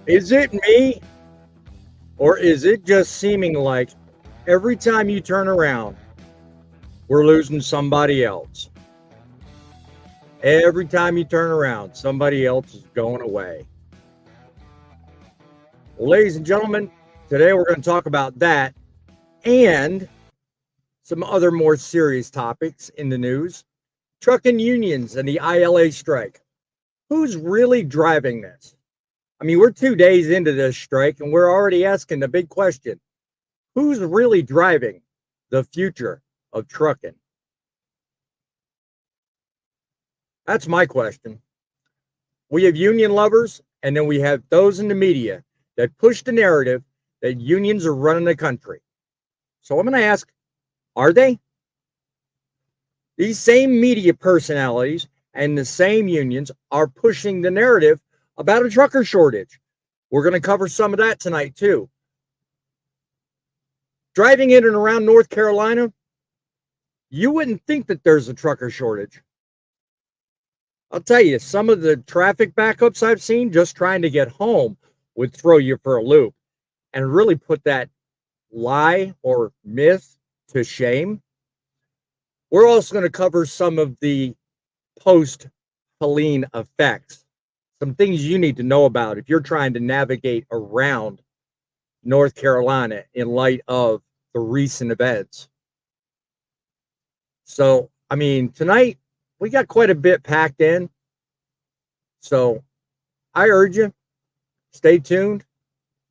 Is it me, or is it just seeming like every time you turn around, we're losing somebody else? Every time you turn around, somebody else is going away. Well, ladies and gentlemen, today we're going to talk about that and some other more serious topics in the news. Trucking unions and the ILA strike. Who's really driving this? I mean, we're 2 days into this strike and we're already asking the big question. Who's really driving the future of trucking? That's my question. We have union lovers, and then we have those in the media that push the narrative that unions are running the country. So I'm going to ask, are they? These same media personalities and the same unions are pushing the narrative about a trucker shortage. We're going to cover some of that tonight too. Driving in and around North Carolina, you wouldn't think that there's a trucker shortage. I'll tell you, some of the traffic backups I've seen just trying to get home would throw you for a loop and really put that lie or myth to shame. We're also going to cover some of the post-Helene effects, some things you need to know about if you're trying to navigate around North Carolina in light of the recent events. So, I mean, tonight we got quite a bit packed in. So I urge you, stay tuned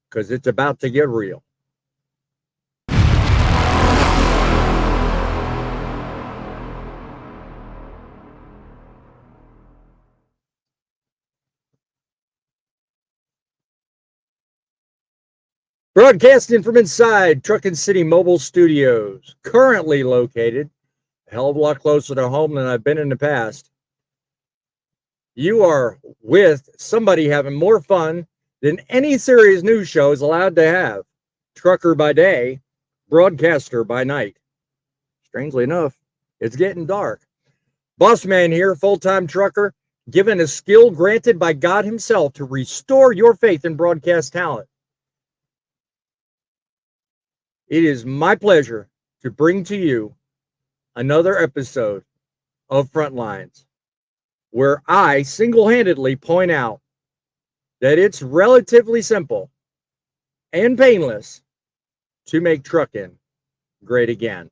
because it's about to get real. Broadcasting from inside Trucking City Mobile Studios, currently located a hell of a lot closer to home than I've been in the past. You are with somebody having more fun than any serious news show is allowed to have. Trucker by day, broadcaster by night. Strangely enough, it's getting dark. Boss man here, full-time trucker, given a skill granted by God himself to restore your faith in broadcast talent. It is my pleasure to bring to you another episode of Frontlines, where I single-handedly point out that it's relatively simple and painless to make trucking great again.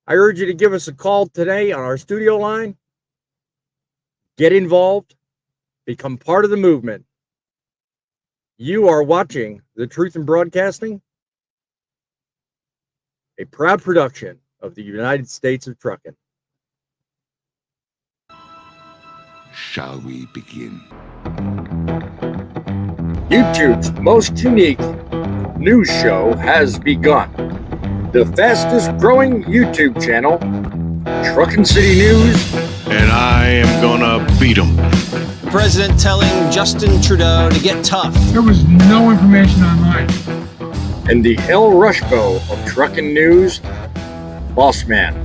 I urge you to give us a call today on our studio line. Get involved, become part of the movement. You are watching The Truth in Broadcasting, a proud production of the United States of Trucking. Shall we begin? YouTube's most unique news show has begun. The fastest growing YouTube channel, Trucking City News. And I am gonna beat him. The president telling Justin Trudeau to get tough. There was no information online. And the El Rushbo of Trucking News, Boss Man.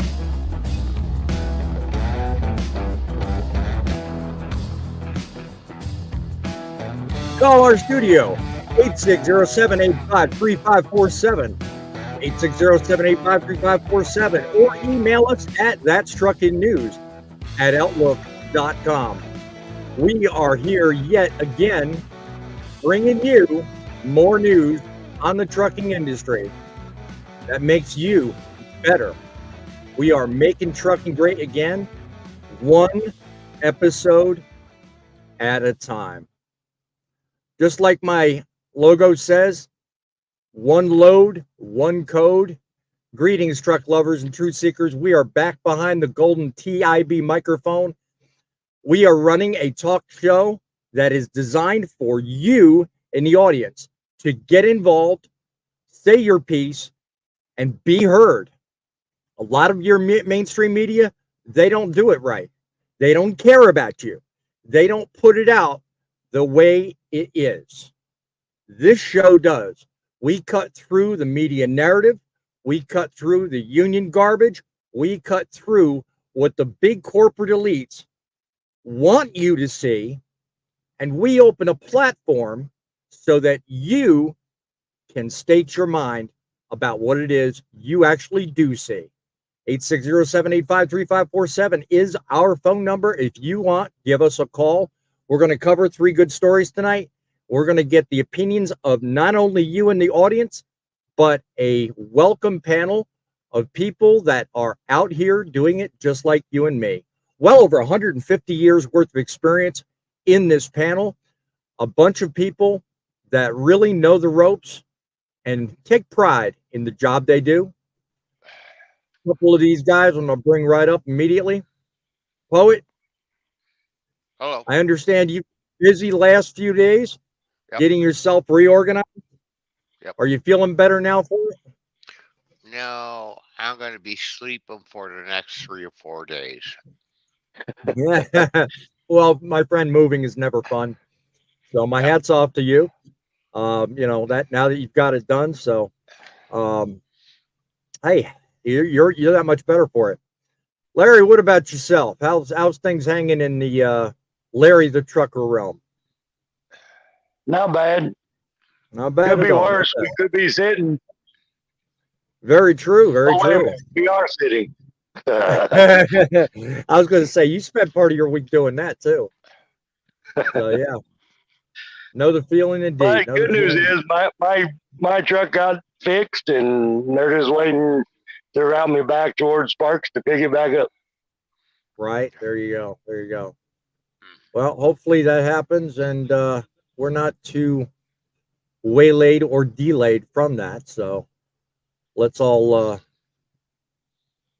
Call our studio, 860-785-3547, 860-785-3547, or email us at thatstruckingnews@outlook.com. We are here yet again, bringing you more news on the trucking industry that makes you better. We are making trucking great again, one episode at a time. Just like my logo says, one load, one code. Greetings, truck lovers and truth seekers. We are back behind the golden TIB microphone. We are running a talk show that is designed for you in the audience to get involved, say your piece, and be heard. A lot of your mainstream media, they don't do it right. They don't care about you. They don't put it out the way it is. This show does. We cut through the media narrative. We cut through the union garbage. We cut through what the big corporate elites want you to see And we open a platform so that you can state your mind about what it is you actually do see. 860-785-3547 is our phone number. If you want, give us a call. We're going to cover 3 good stories tonight. We're going to get the opinions of not only you in the audience, but a welcome panel of people that are out here doing it just like you and me. Well over 150 years worth of experience in this panel. A bunch of people that really know the ropes and take pride in the job they do. A couple of these guys I'm going to bring right up immediately. Poet, Hello. I understand you busy last few days getting yourself reorganized. Yep. Are you feeling better now for it? No, I'm going to be sleeping for the next 3 or 4 days. Yeah. Well, my friend, moving is never fun. So my hat's off to you. You know, that now that you've got it done. So hey, you're that much better for it. Larry, what about yourself? How's things hanging in the Larry the trucker realm? Not bad. Not bad. Could at be all. worse. We could be sitting. Very true. Very true. We are sitting. I was going to say you spent part of your week doing that too. So yeah, know the feeling indeed. But good news is my truck got fixed, and they're just waiting to route me back towards Sparks to pick it back up. Right, there you go. There you go. Well, hopefully that happens, and we're not too waylaid or delayed from that. So let's all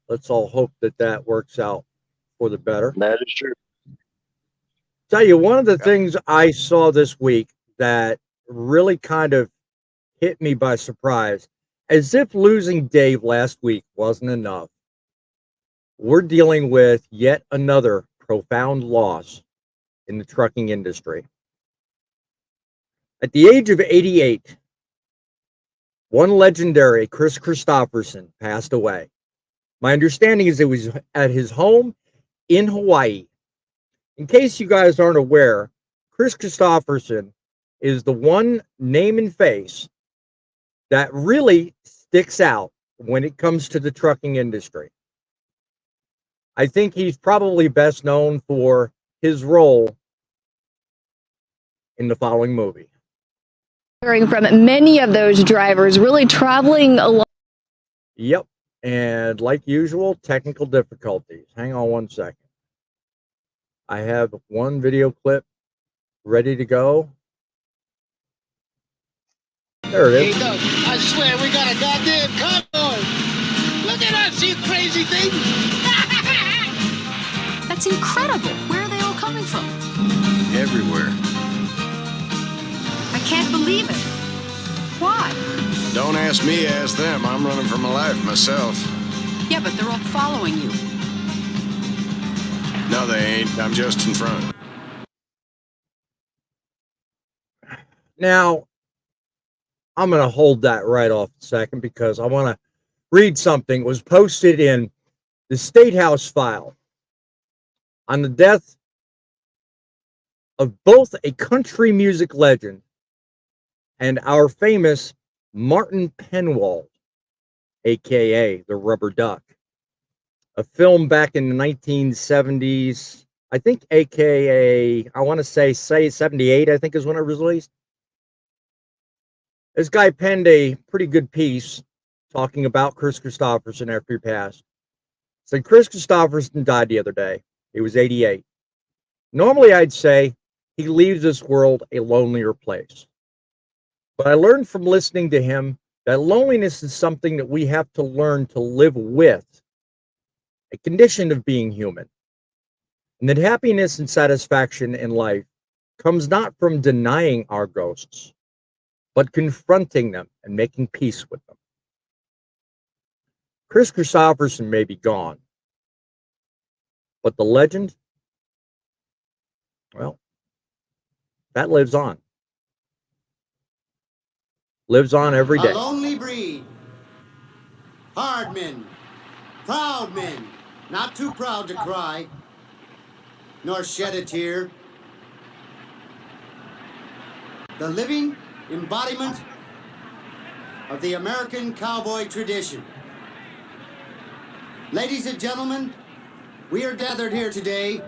hope that works out for the better. That is true. Tell you, one of the things I saw this week that really kind of hit me by surprise, as if losing Dave last week wasn't enough, we're dealing with yet another profound loss in the trucking industry. At the age of 88, one legendary Chris Christopherson passed away. My understanding is it was at his home in Hawaii. In case you guys aren't aware, Chris Christopherson is the one name and face that really sticks out when it comes to the trucking industry. I think he's probably best known for his role in the following movie. Hearing from many of those drivers really traveling along. Yep. And like usual, technical difficulties. Hang on one second. I have one video clip ready to go. There it is. Hey, Doug, I swear we got a goddamn convoy. Look at us, you crazy thing. That's incredible. Where are they all coming from? Everywhere. I can't believe it. Why? Don't ask me, ask them. I'm running for my life myself. Yeah, but they're all following you. No, they ain't. I'm just in front. Now, I'm going to hold that right off a second because I want to read something. It was posted in the State House file on the death of both a country music legend and our famous Martin Penwald, a.k.a. the Rubber Duck. A film back in the 1970s, I think, a.k.a. I want to say 78, I think is when it was released. This guy penned a pretty good piece talking about Chris Christopherson after he passed. Said Chris Christopherson died the other day. He was 88. Normally, I'd say he leaves this world a lonelier place. But I learned from listening to him that loneliness is something that we have to learn to live with, a condition of being human. And that happiness and satisfaction in life comes not from denying our ghosts, but confronting them and making peace with them. Chris Christopherson may be gone, but the legend, well, that lives on. Lives on every day. A lonely breed. Hard men. Proud men. Not too proud to cry, nor shed a tear. the living embodiment of the American cowboy tradition. Ladies and gentlemen, we are gathered here today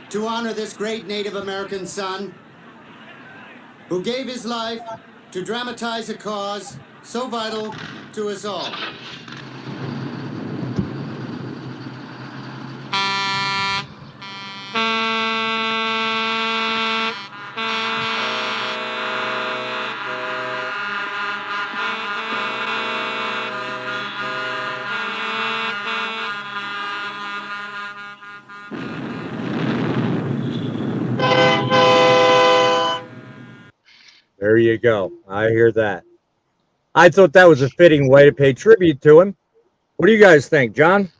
to honor this great Native American son who gave his life to dramatize a cause so vital to us all. There you go. I hear that. I thought that was a fitting way to pay tribute to him. What do you guys think, John?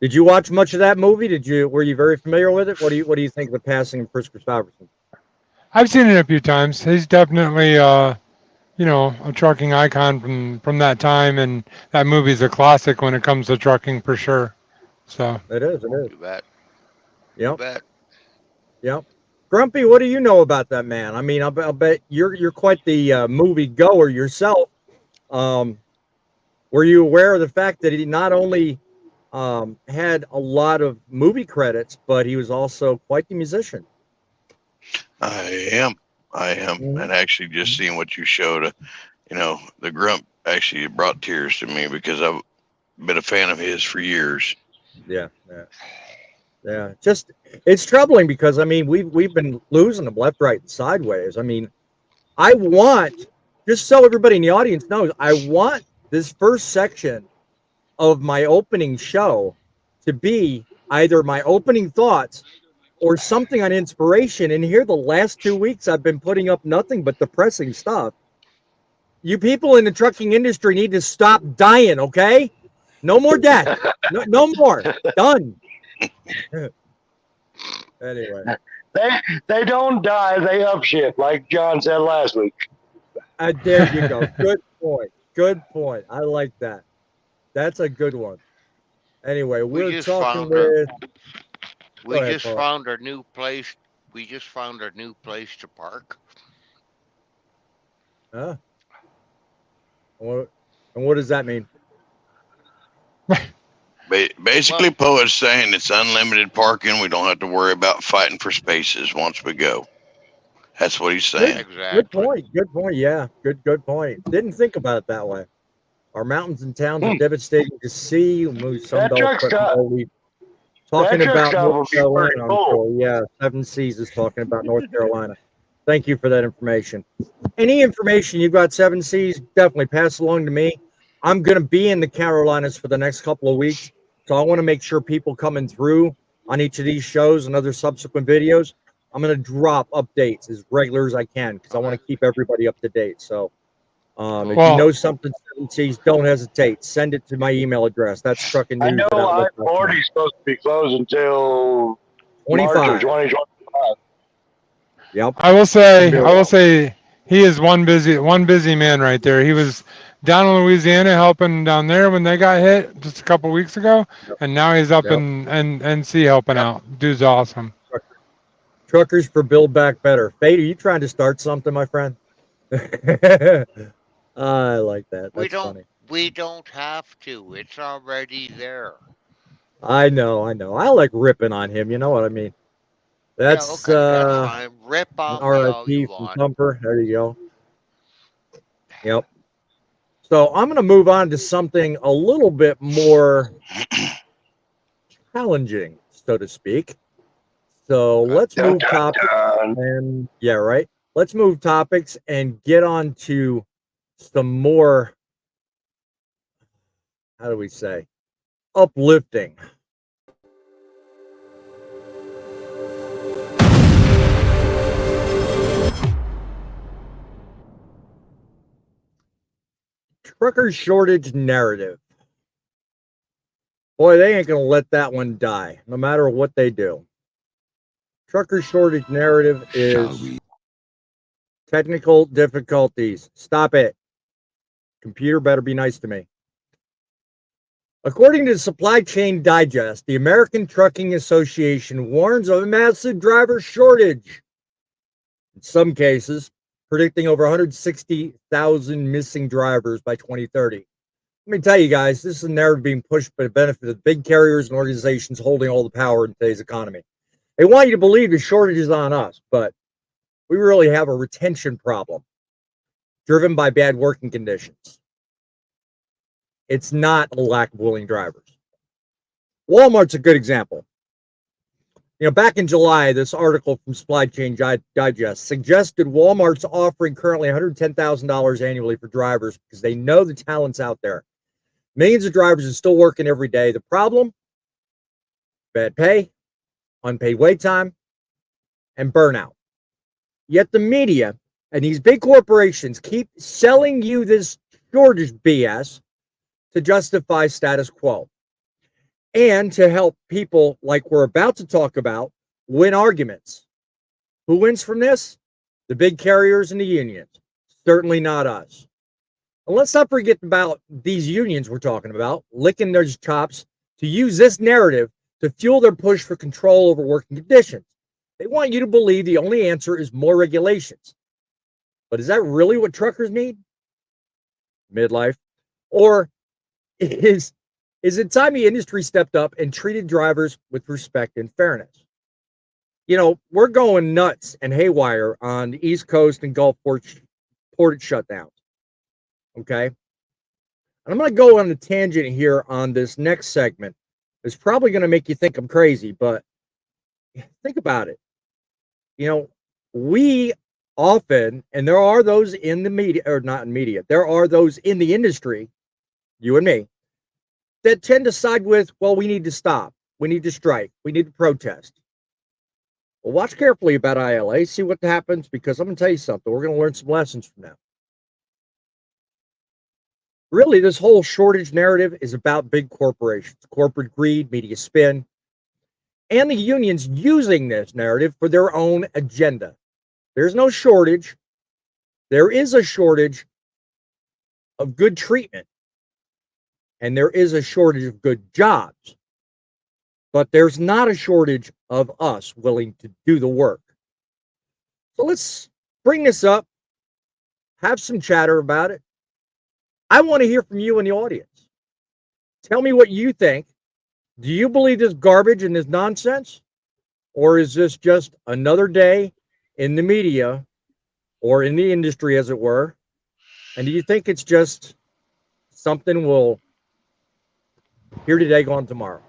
Did you watch much of that movie? Were you very familiar with it? What do you think of the passing of Chris Christopherson? I've seen it a few times. He's definitely, a trucking icon from that time, and that movie's a classic when it comes to trucking for sure. So It is. You bet. Yep. You bet. Yep. Grumpy, what do you know about that man? I mean, I'll bet you're quite the movie goer yourself. Were you aware of the fact that he not only had a lot of movie credits, but he was also quite the musician? I am. And actually just seeing what you showed, the Grump actually brought tears to me because I've been a fan of his for years. Yeah. Just it's troubling because I mean we've been losing them left, right, and sideways. I mean, I want, just so everybody in the audience knows, I want this first section of my opening show to be either my opening thoughts or something on inspiration. And here the last 2 weeks I've been putting up nothing but depressing stuff. You people in the trucking industry need to stop dying, okay? No more death. No more. Done. Anyway. They don't die, they up shit, like John said last week. There you go. Good point. I like that. That's a good one. Anyway, we're talking with. We just found our new place. We just found our new place to park. Huh? And what does that mean? Basically, Poet's saying it's unlimited parking. We don't have to worry about fighting for spaces once we go. That's what he's saying. Exactly. Good point. Yeah, good point. Didn't think about it that way. Our mountains and towns are devastating to see. Talking about North Carolina, I'm sure. Yeah, Seven Seas is talking about North Carolina. Thank you for that information. Any information you've got, Seven Seas, definitely pass along to me. I'm going to be in the Carolinas for the next couple of weeks, so I want to make sure people coming through on each of these shows and other subsequent videos, I'm going to drop updates as regular as I can because I want to keep everybody up to date. So if you know something, Seven Seas, don't hesitate. Send it to my email address. That's trucking news. I know I-40 is supposed to be closed until 25. March of 2025. Yep. I will say he is one busy man right there. He was down in Louisiana helping down there when they got hit just a couple weeks ago, and now he's up in NC helping out. Dude's awesome. Truckers for Build Back Better. Feild, are you trying to start something, my friend? I like that. That's funny. We don't have to. It's already there. I know. I like ripping on him. You know what I mean? That's fine. Rip on RIP from Thumper. There you go. Yep. So I'm going to move on to something a little bit more challenging, so to speak. So let's move topics and let's move topics and get on to some more, how do we say, uplifting. Trucker shortage narrative. Boy, they ain't going to let that one die, no matter what they do. Trucker shortage narrative is technical difficulties. Stop it. Computer better be nice to me. According to Supply Chain Digest, the American Trucking Association warns of a massive driver shortage. In some cases, predicting over 160,000 missing drivers by 2030. Let me tell you guys, this is a narrative being pushed for the benefit of big carriers and organizations holding all the power in today's economy. They want you to believe the shortage is on us, but we really have a retention problem driven by bad working conditions. It's not a lack of willing drivers. Walmart's a good example. You know, back in July, this article from Supply Chain Digest suggested Walmart's offering currently $110,000 annually for drivers because they know the talent's out there. Millions of drivers are still working every day. The problem? Bad pay, unpaid wait time, and burnout. Yet the media and these big corporations keep selling you this shortage BS to justify status quo and to help people like we're about to talk about win arguments. Who wins from this? The big carriers and the unions. Certainly not us. And let's not forget about these unions we're talking about, licking their chops to use this narrative to fuel their push for control over working conditions. They want you to believe the only answer is more regulations. But is that really what truckers need? Midlife? Or is it time the industry stepped up and treated drivers with respect and fairness? You know, we're going nuts and haywire on the East Coast and Gulf port shutdowns. Okay? And I'm going to go on a tangent here on this next segment. It's probably going to make you think I'm crazy, but think about it. You know, we often, and there are those in the media, or not in media, there are those in the industry, you and me, that tend to side with, well, we need to stop. We need to strike. We need to protest. Well, watch carefully about ILA, see what happens, because I'm going to tell you something. We're going to learn some lessons from them. Really, this whole shortage narrative is about big corporations, corporate greed, media spin, and the unions using this narrative for their own agenda. There's no shortage. There is a shortage of good treatment, and there is a shortage of good jobs. But there's not a shortage of us willing to do the work. So let's bring this up, have some chatter about it. I want to hear from you in the audience. Tell me what you think. Do you believe this garbage and this nonsense? Or is this just another day in the media or in the industry, as it were? And do you think it's just something we'll hear today, gone tomorrow?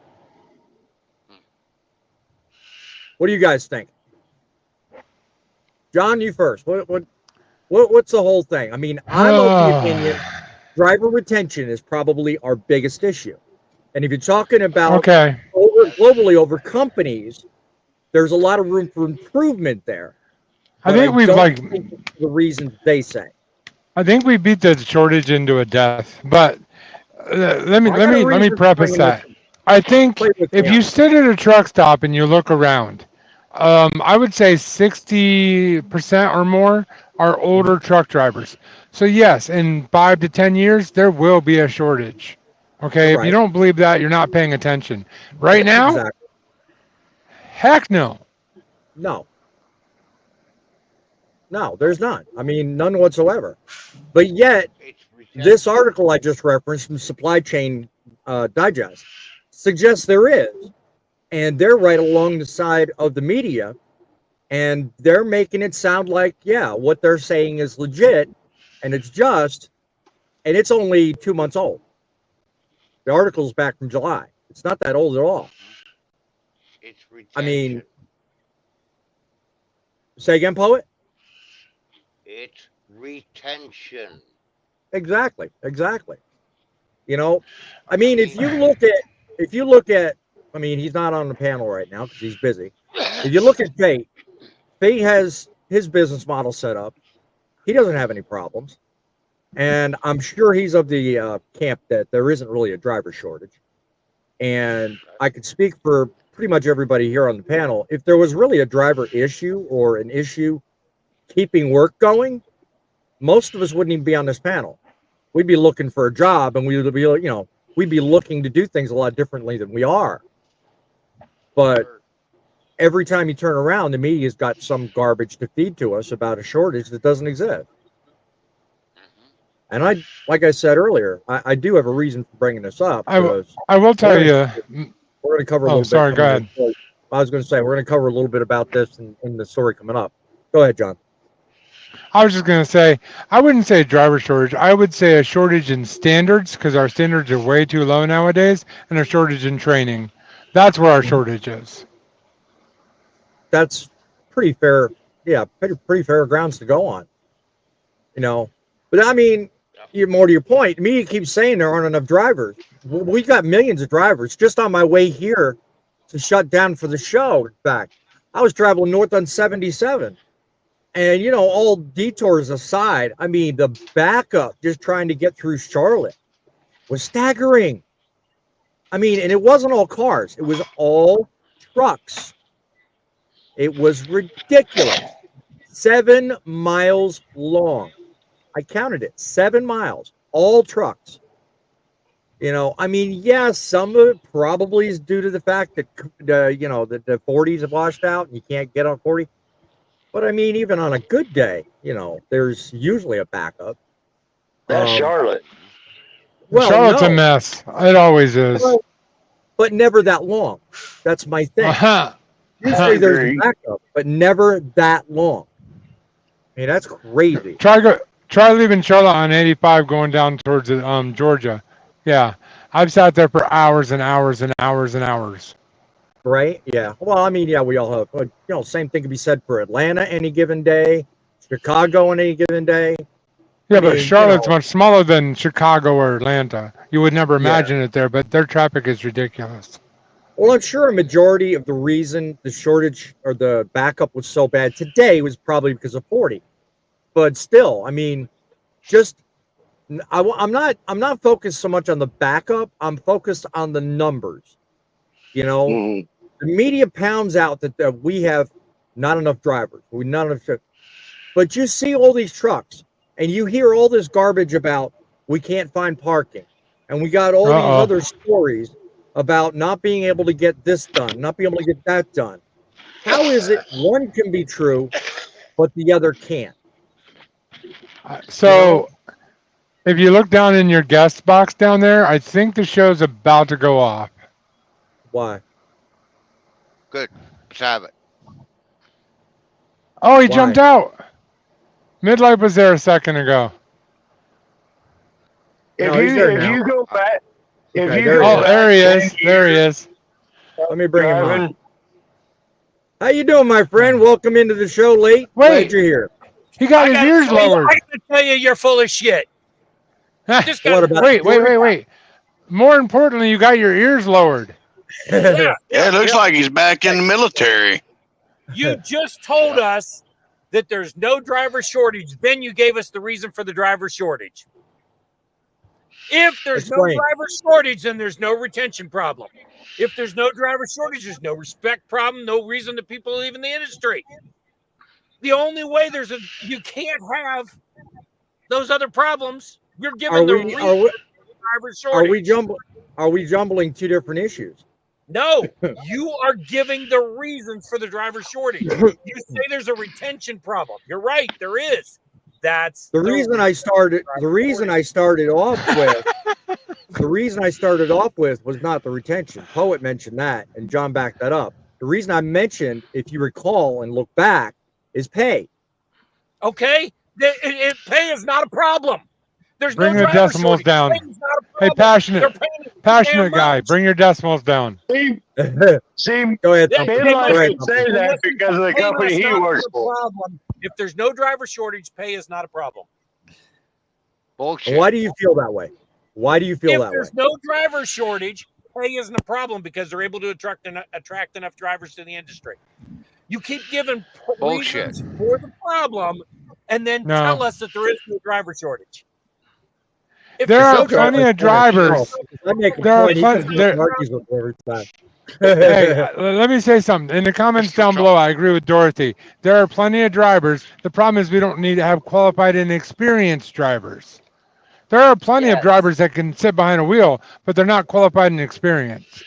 What do you guys think? John, you first. What's the whole thing? I mean, I'm of the opinion driver retention is probably our biggest issue. And if you're talking about globally over companies, there's a lot of room for improvement there. I think the reasons they say. I think we beat the shortage into a death. But let me preface that. I think if you sit at a truck stop and you look around, I would say 60% or more are older truck drivers. So yes, in 5 to 10 years, there will be a shortage. Okay, if you don't believe that, you're not paying attention. Right now, heck no. No, there's none. I mean, none whatsoever. But yet, this article I just referenced from Supply Chain Digest suggests there is. And they're right along the side of the media. And they're making it sound like, yeah, what they're saying is legit. And it's just, and it's only 2 months old. The article's back from July. It's not that old at all. It's retention. I mean, say again, Poet? It's retention. Exactly. You know, I mean, if you look at, I mean, he's not on the panel right now because he's busy. If you look at Feild has his business model set up. He doesn't have any problems. And I'm sure he's of the camp that there isn't really a driver shortage. And I could speak for pretty much everybody here on the panel. If there was really a driver issue or an issue keeping work going, most of us wouldn't even be on this panel. We'd be looking for a job, and we would be, we'd be looking to do things a lot differently than we are. But every time you turn around, the media's got some garbage to feed to us about a shortage that doesn't exist. And like I said earlier, I do have a reason for bringing this up. I will tell you. We're going to cover a little bit. Sorry, go ahead. I was going to say, we're going to cover a little bit about this in the story coming up. Go ahead, John. I was just going to say, I wouldn't say a driver shortage. I would say a shortage in standards, because our standards are way too low nowadays, and a shortage in training. That's where our shortage is. That's pretty fair. Yeah, pretty fair grounds to go on. You know, but I mean, more to your point, media keeps saying there aren't enough drivers. We've got millions of drivers. Just on my way here to shut down for the show, in fact, I was traveling north on 77. And, you know, all detours aside, I mean, the backup just trying to get through Charlotte was staggering. I mean, and it wasn't all cars. It was all trucks. It was ridiculous. 7 miles long. I counted it. 7 miles. All trucks. You know, I mean, yes, some of it probably is due to the fact that, you know, the 40s have washed out and you can't get on 40. But I mean, even on a good day, you know, there's usually a backup. That's Charlotte. Well, Charlotte's a mess. It always is. But never that long. That's my thing. Usually there's a backup, but never that long. I mean, that's crazy. Try leaving Charlotte on 85 going down towards Georgia. Yeah, I've sat there for hours and hours and hours and hours. Right? Yeah. Well, I mean, yeah, we all have. You know, same thing can be said for Atlanta any given day, Chicago on any given day. Yeah, but Charlotte's much smaller than Chicago or Atlanta. You would never imagine it there, but their traffic is ridiculous. Well, I'm sure a majority of the reason the shortage or the backup was so bad today was probably because of 40. But still, I mean, I'm not focused so much on the backup. I'm focused on the numbers. You know, the media pounds out that we have not enough drivers. But you see all these trucks and you hear all this garbage about we can't find parking. And we got all these other stories about not being able to get this done, not being able to get that done. How is it one can be true, but the other can't? So if you look down in your guest box down there, I think the show's about to go off. Why? Good. Let's have it. Oh, he jumped out. Midlife was there a second ago. If you go back, there he is. There he is. Let me bring him on. How you doing, my friend? Welcome into the show late. Glad you're here. He got his ears lowered. I gotta tell you, you're full of shit. Wait. More importantly, you got your ears lowered. Yeah, it looks like he's back in the military. You just told us that there's no driver shortage. Then you gave us the reason for the driver shortage. If there's no driver shortage, then there's no retention problem. If there's no driver shortage, there's no respect problem, no reason that people leave in the industry. The only way you can't have those other problems. You're giving the reason for the driver shortage. Are we jumbling two different issues? No, you are giving the reasons for the driver shortage. You say there's a retention problem. You're right, there is. That's the reason I started. The reason I started off with was not the retention. Poet mentioned that, and John backed that up. The reason I mentioned, if you recall and look back, is pay. Okay, pay is not a problem. There's bring your decimals down. Hey, passionate guy, bring your decimals down. See, go ahead. Midlife can say that because of the company he works for. If there's no driver shortage, pay is not a problem. Bullshit. Why do you feel that way? If there's no driver shortage, pay isn't a problem because they're able to attract enough drivers to the industry. You keep giving reasons for the problem and then tell us that there is no driver shortage. There are plenty of drivers. Hey, let me say something. In the comments down below, I agree with Dorothy. There are plenty of drivers. The problem is we don't need to have qualified and experienced drivers. There are plenty of drivers that can sit behind a wheel, but they're not qualified and experienced.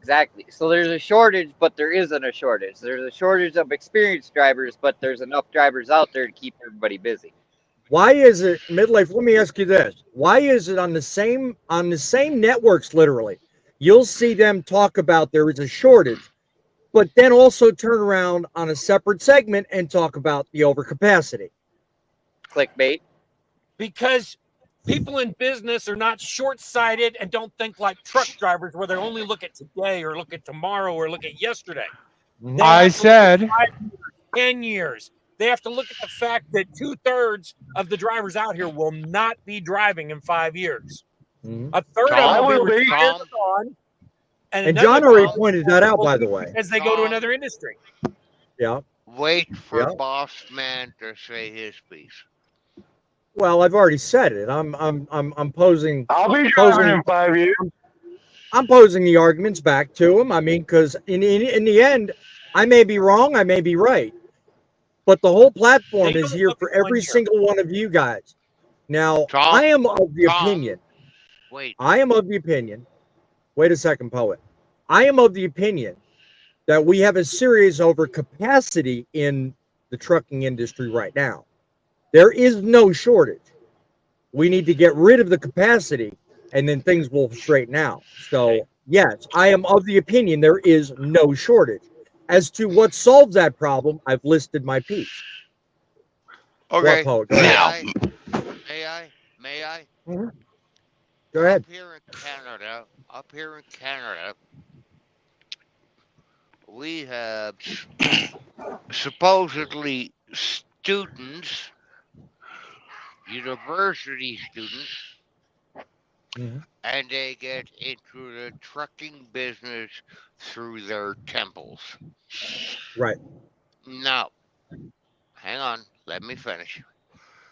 Exactly. So there's a shortage, but there isn't a shortage. There's a shortage of experienced drivers, but there's enough drivers out there to keep everybody busy. Why is it midlife? Let me ask you this: why is it on the same networks? Literally, you'll see them talk about there is a shortage, but then also turn around on a separate segment and talk about the overcapacity. Clickbait. Because people in business are not short-sighted and don't think like truck drivers where they only look at today or look at tomorrow or look at yesterday. I said 5 years, 10 years. They have to look at the fact that 2/3 of the drivers out here will not be driving in 5 years. A third of them will be retired on, and John already pointed that out, by the way, as they go to another industry. Yeah. Wait for Boss Man to say his piece. Well, I've already said it. I'm posing. I'll be driving in 5 years. I'm posing the arguments back to him. I mean, because in the end, I may be wrong, I may be right, but the whole platform is here for every single one of you guys. Now, I am of the opinion. I am of the opinion. Wait a second, poet. I am of the opinion that we have a serious overcapacity in the trucking industry right now. There is no shortage. We need to get rid of the capacity, and then things will straighten out. So, yes, I am of the opinion there is no shortage. As to what solves that problem, I've listed my piece. Okay. What, May now, I? May I? Mm-hmm. Go ahead. Up here in Canada, we have supposedly students, university students, and they get into the trucking business through their temples. Right. Now, hang on, let me finish.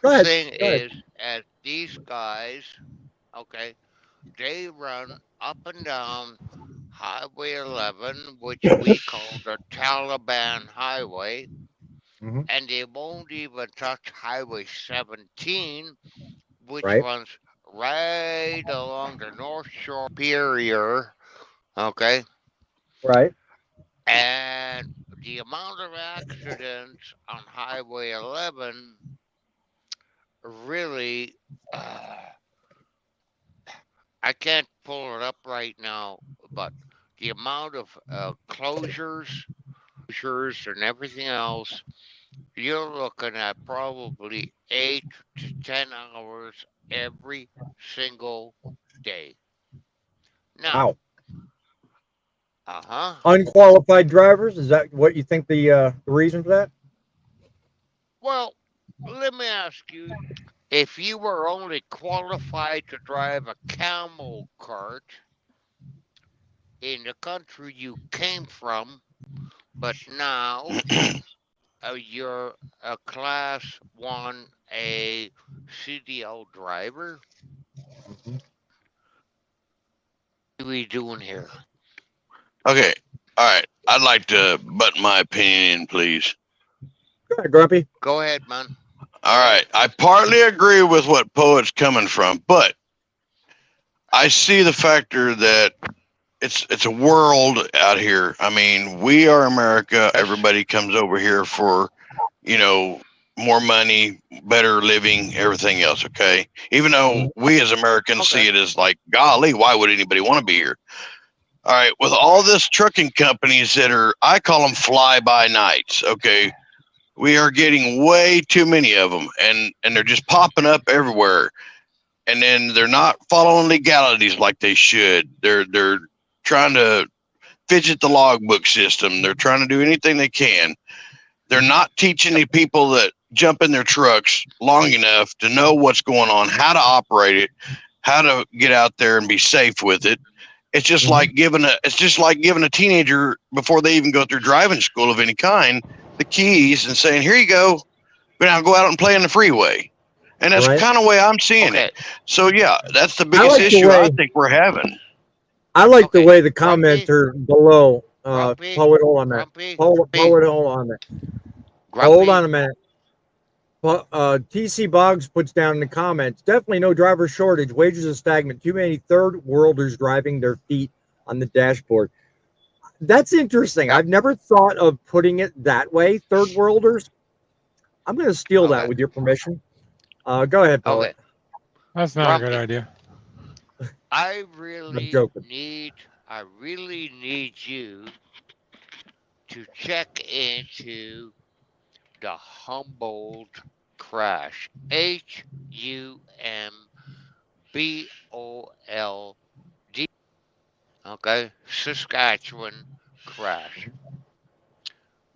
Go ahead. The thing Go ahead. is, as these guys, okay, they run up and down Highway 11, which we call the Taliban Highway, and they won't even touch Highway 17, which runs right along the North Shore Superior, okay? Right. And the amount of accidents on Highway 11 really, I can't pull it up right now, but the amount of closures and everything else, you're looking at probably 8 to 10 hours every single day. Now, wow. Unqualified drivers, is that what you think the reason for that? Well, let me ask you, if you were only qualified to drive a camel cart in the country you came from, but now you're a Class 1A CDL driver, what are we doing here? Okay. All right. I'd like to butt my opinion in, please. Go ahead, Grumpy. Go ahead, man. All right. I partly agree with what Poet's coming from, but I see the factor that it's a world out here. I mean, we are America. Everybody comes over here for, more money, better living, everything else. Okay. Even though we as Americans see it as like, golly, why would anybody want to be here? All right. With all this trucking companies that are, I call them fly by nights. Okay. We are getting way too many of them, and they're just popping up everywhere. And then they're not following legalities like they should. They're trying to fidget the logbook system. They're trying to do anything they can. They're not teaching the people that jump in their trucks long enough to know what's going on, how to operate it, how to get out there and be safe with it. It's just like giving a teenager, before they even go through driving school of any kind, the keys and saying, here you go, now go out and play in the freeway. And that's kind of the way I'm seeing it. So yeah, that's the biggest issue I think we're having. I like the way the commenter below, Poet, hold on a minute. Poet, hold on a minute. Hold on a minute. TC Boggs puts down in the comments, definitely no driver shortage. Wages are stagnant. Too many third worlders driving their feet on the dashboard. That's interesting. I've never thought of putting it that way, third worlders. I'm going to steal that with your permission. Go ahead, Poet. Okay. That's not a good idea. I really need you to check into the Humboldt crash. HUMBOLD. Okay, Saskatchewan crash.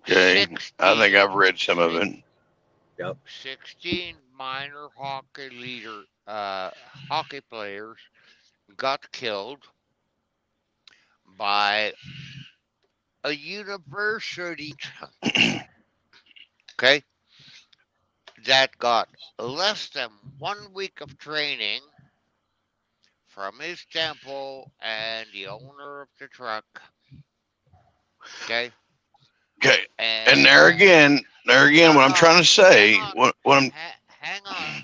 Okay, I think I've read some of it. Yep. 16 minor hockey players got killed by a university. Okay, that got less than 1 week of training from his temple and the owner of the truck. Okay. Okay. And there again, what I'm trying to say, what I'm hang on.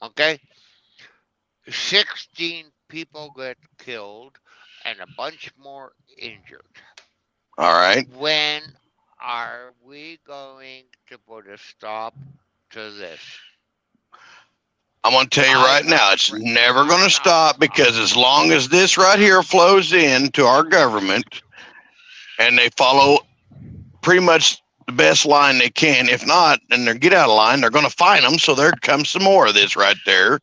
Okay. 16 people get killed and a bunch more injured. All right. When are we going to put a stop to this? I'm going to tell you right now, it's never going to stop, because as long as this right here flows into our government and they follow pretty much the best line they can, if not, and they get out of line, they're going to fine them. So there comes some more of this right there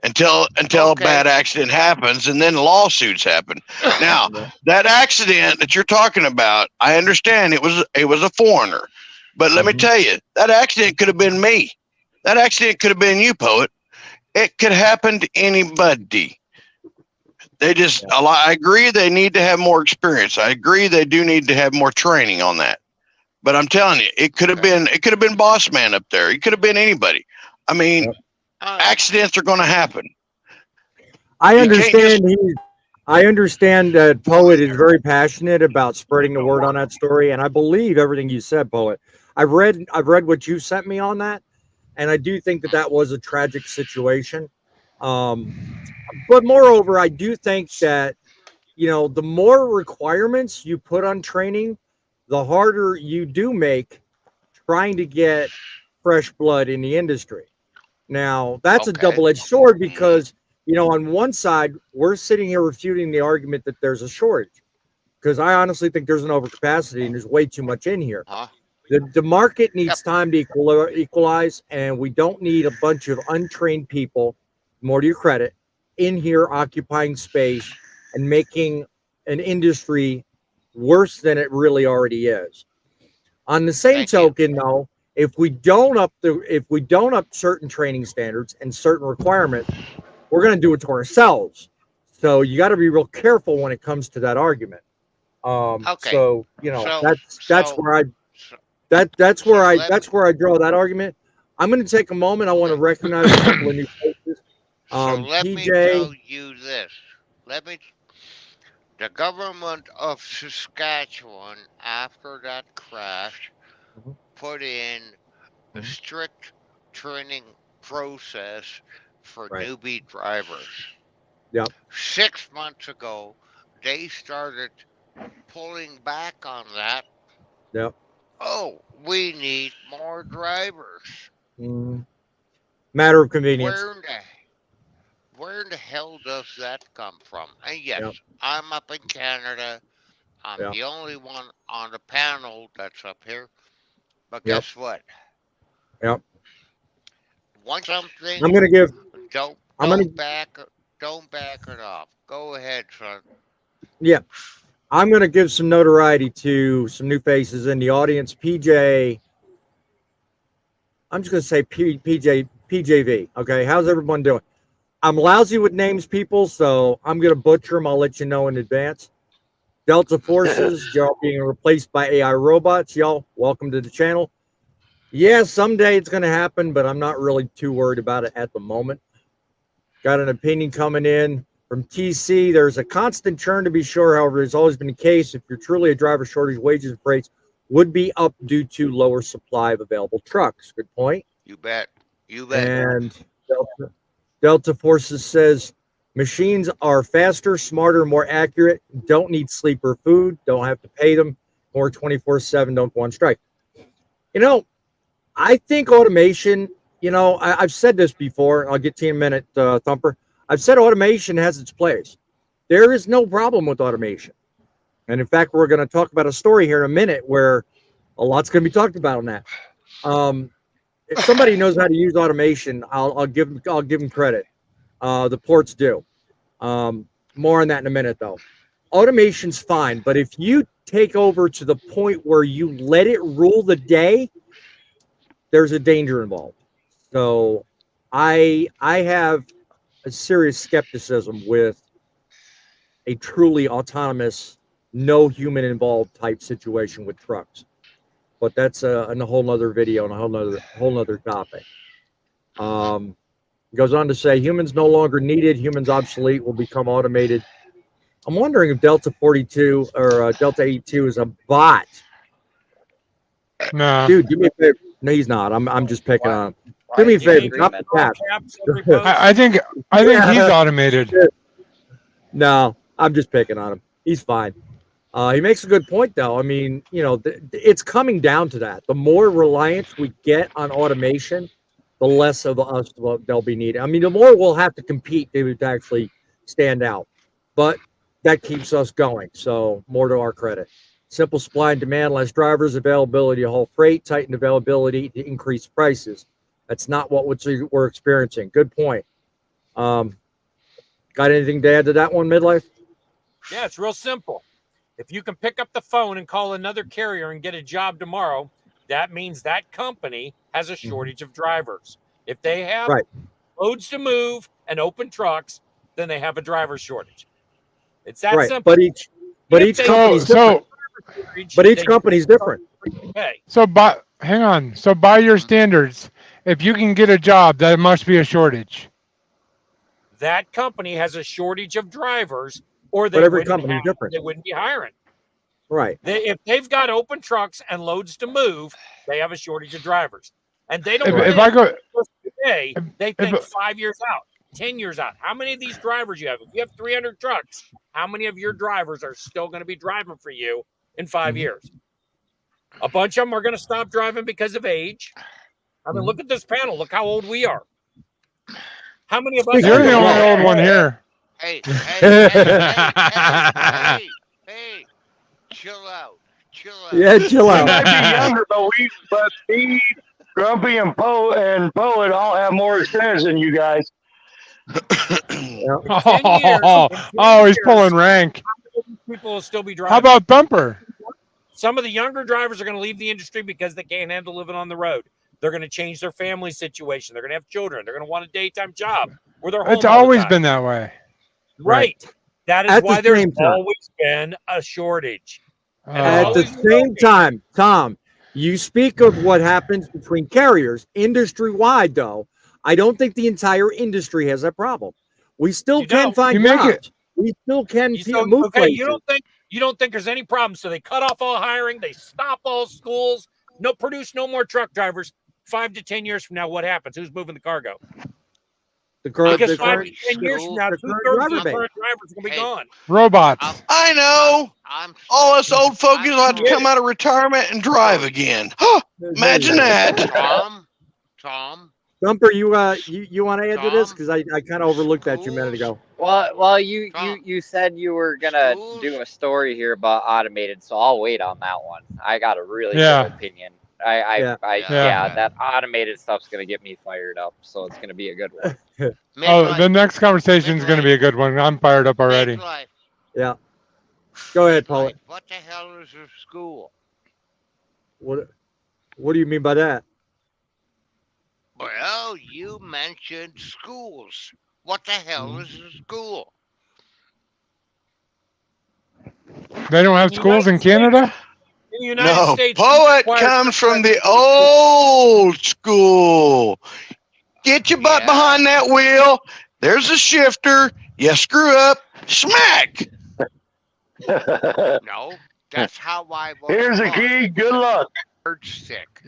until a bad accident happens, and then lawsuits happen. Now, that accident that you're talking about, I understand it was a foreigner, but let me tell you, that accident could have been me. That accident could have been you, Poet. It could happen to anybody. They just, I agree they need to have more experience. I agree they do need to have more training on that. But I'm telling you, it could have been Boss Man up there. It could have been anybody. I mean, accidents are going to happen. I understand that Poet is very passionate about spreading the word on that story, and I believe everything you said, Poet. I've read what you sent me on that, and I do think that was a tragic situation. But moreover, I do think that, the more requirements you put on training, the harder you do make trying to get fresh blood in the industry. Now, that's a double-edged sword, because, on one side, we're sitting here refuting the argument that there's a shortage, because I honestly think there's an overcapacity and there's way too much in here. The market needs time to equalize, and we don't need a bunch of untrained people, more to your credit, in here occupying space and making an industry worse than it really already is. On the same token, though, if we don't up certain training standards and certain requirements, we're going to do it to ourselves. So you got to be real careful when it comes to that argument. So that's where I draw that argument. I'm going to take a moment. I want to recognize a couple of new faces. So let me tell you this. The government of Saskatchewan, after that crash, put in a strict training process for newbie drivers. Yep. 6 months ago, they started pulling back on that. Yep. Oh, we need more drivers. Matter of convenience. Where in the hell does that come from? And yes, I'm up in Canada. I'm the only one on the panel that's up here. But guess what? Yep. Want something? I'm gonna give. Don't back it off. Go ahead, son. Yeah, I'm gonna give some notoriety to some new faces in the audience. PJ. I'm just gonna say PJV. Okay, how's everyone doing? I'm lousy with names, people, so I'm gonna butcher them. I'll let you know in advance. Delta Forces, y'all being replaced by AI robots. Y'all, welcome to the channel. Yeah, someday it's gonna happen, but I'm not really too worried about it at the moment. Got an opinion coming in from TC. There's a constant churn, to be sure. However, it's always been the case. If you're truly a driver shortage, wages and freights would be up due to lower supply of available trucks. Good point. You bet. And Delta Forces says, Machines are faster, smarter, more accurate, don't need sleep or food, don't have to pay them, or 24/7, don't go on strike. You know, I think automation, I've said this before. I'll get to you in a minute, Thumper. I've said automation has its place. There is no problem with automation. And in fact, we're going to talk about a story here in a minute where a lot's going to be talked about on that. If somebody knows how to use automation, I'll give them credit. The ports do. More on that in a minute, though. Automation's fine, but if you take over to the point where you let it rule the day, there's a danger involved. So I have a serious skepticism with a truly autonomous, no human involved type situation with trucks. But that's a whole nother video and a whole nother topic. Goes on to say humans no longer needed, humans obsolete, will become automated. I'm wondering if Delta 42 or Delta 82 is a bot. No, dude, do me a favor. No, he's not. I'm just picking on him. Do me a favor. Drop the cap. I think he's automated. No, I'm just picking on him. He's fine. He makes a good point, though. I mean, it's coming down to that. The more reliance we get on automation, the less of us they'll be needed. I mean, the more we'll have to compete to actually stand out. But that keeps us going. So more to our credit. Simple supply and demand, less drivers, availability to haul freight, tightened availability to increase prices. That's not what we're experiencing. Good point. Got anything to add to that one, Midlife? Yeah, it's real simple. If you can pick up the phone and call another carrier and get a job tomorrow, that means that company has a shortage of drivers. If they have loads to move and open trucks, then they have a driver shortage. It's that simple. But each company's different. But each company's different. Okay. So hang on. So by your standards, if you can get a job, that must be a shortage. That company has a shortage of drivers, or but every company's different. They wouldn't be hiring. Right. If they've got open trucks and loads to move, they have a shortage of drivers. And they don't if I go today, they think 5 years out, 10 years out. How many of these drivers you have? If you have 300 trucks, how many of your drivers are still going to be driving for you in 5 years? A bunch of them are going to stop driving because of age. I mean, look at this panel. Look how old we are. How many of us? You're the only old one here. Hey, chill out. Yeah, chill out. We might be younger, but me, Grumpy, and Poet all have more experience than you guys. Oh, he's pulling rank. People will still be driving. How about Bumper? Some of the younger drivers are going to leave the industry because they can't handle living on the road. They're going to change their family situation. They're going to have children. They're going to want a daytime job where they're home. It's always been that way. Right. That is why there's always been a shortage. At the same time, Tom, you speak of what happens between carriers. Industry-wide, though, I don't think the entire industry has that problem. We still can find jobs. We still can move places. You don't think there's any problem, so they cut off all hiring, they stop all schools, produce no more truck drivers. 5 to 10 years from now, what happens? Who's moving the cargo? Because 5 to 10 years from now, 2/3 of the current drivers are going to be gone. Robots. I know. All us old folks will have to come out of retirement and drive again. Imagine that. Tom. Thumper, you want to add to this? Because I kind of overlooked that a minute ago. Well, you said you were gonna do a story here about automated, so I'll wait on that one. I got a really good opinion. That automated stuff's gonna get me fired up, so it's gonna be a good one. The next conversation is gonna be a good one. I'm fired up already. Yeah. Go ahead, Paul. What the hell is a school? What do you mean by that? Well, you mentioned schools. What the hell is a school? They don't have schools in Canada? In the United States, Poet comes from the old school. Get your butt behind that wheel. There's a shifter. You screw up, smack. No, that's how I was. Here's a key. Good luck. Sick.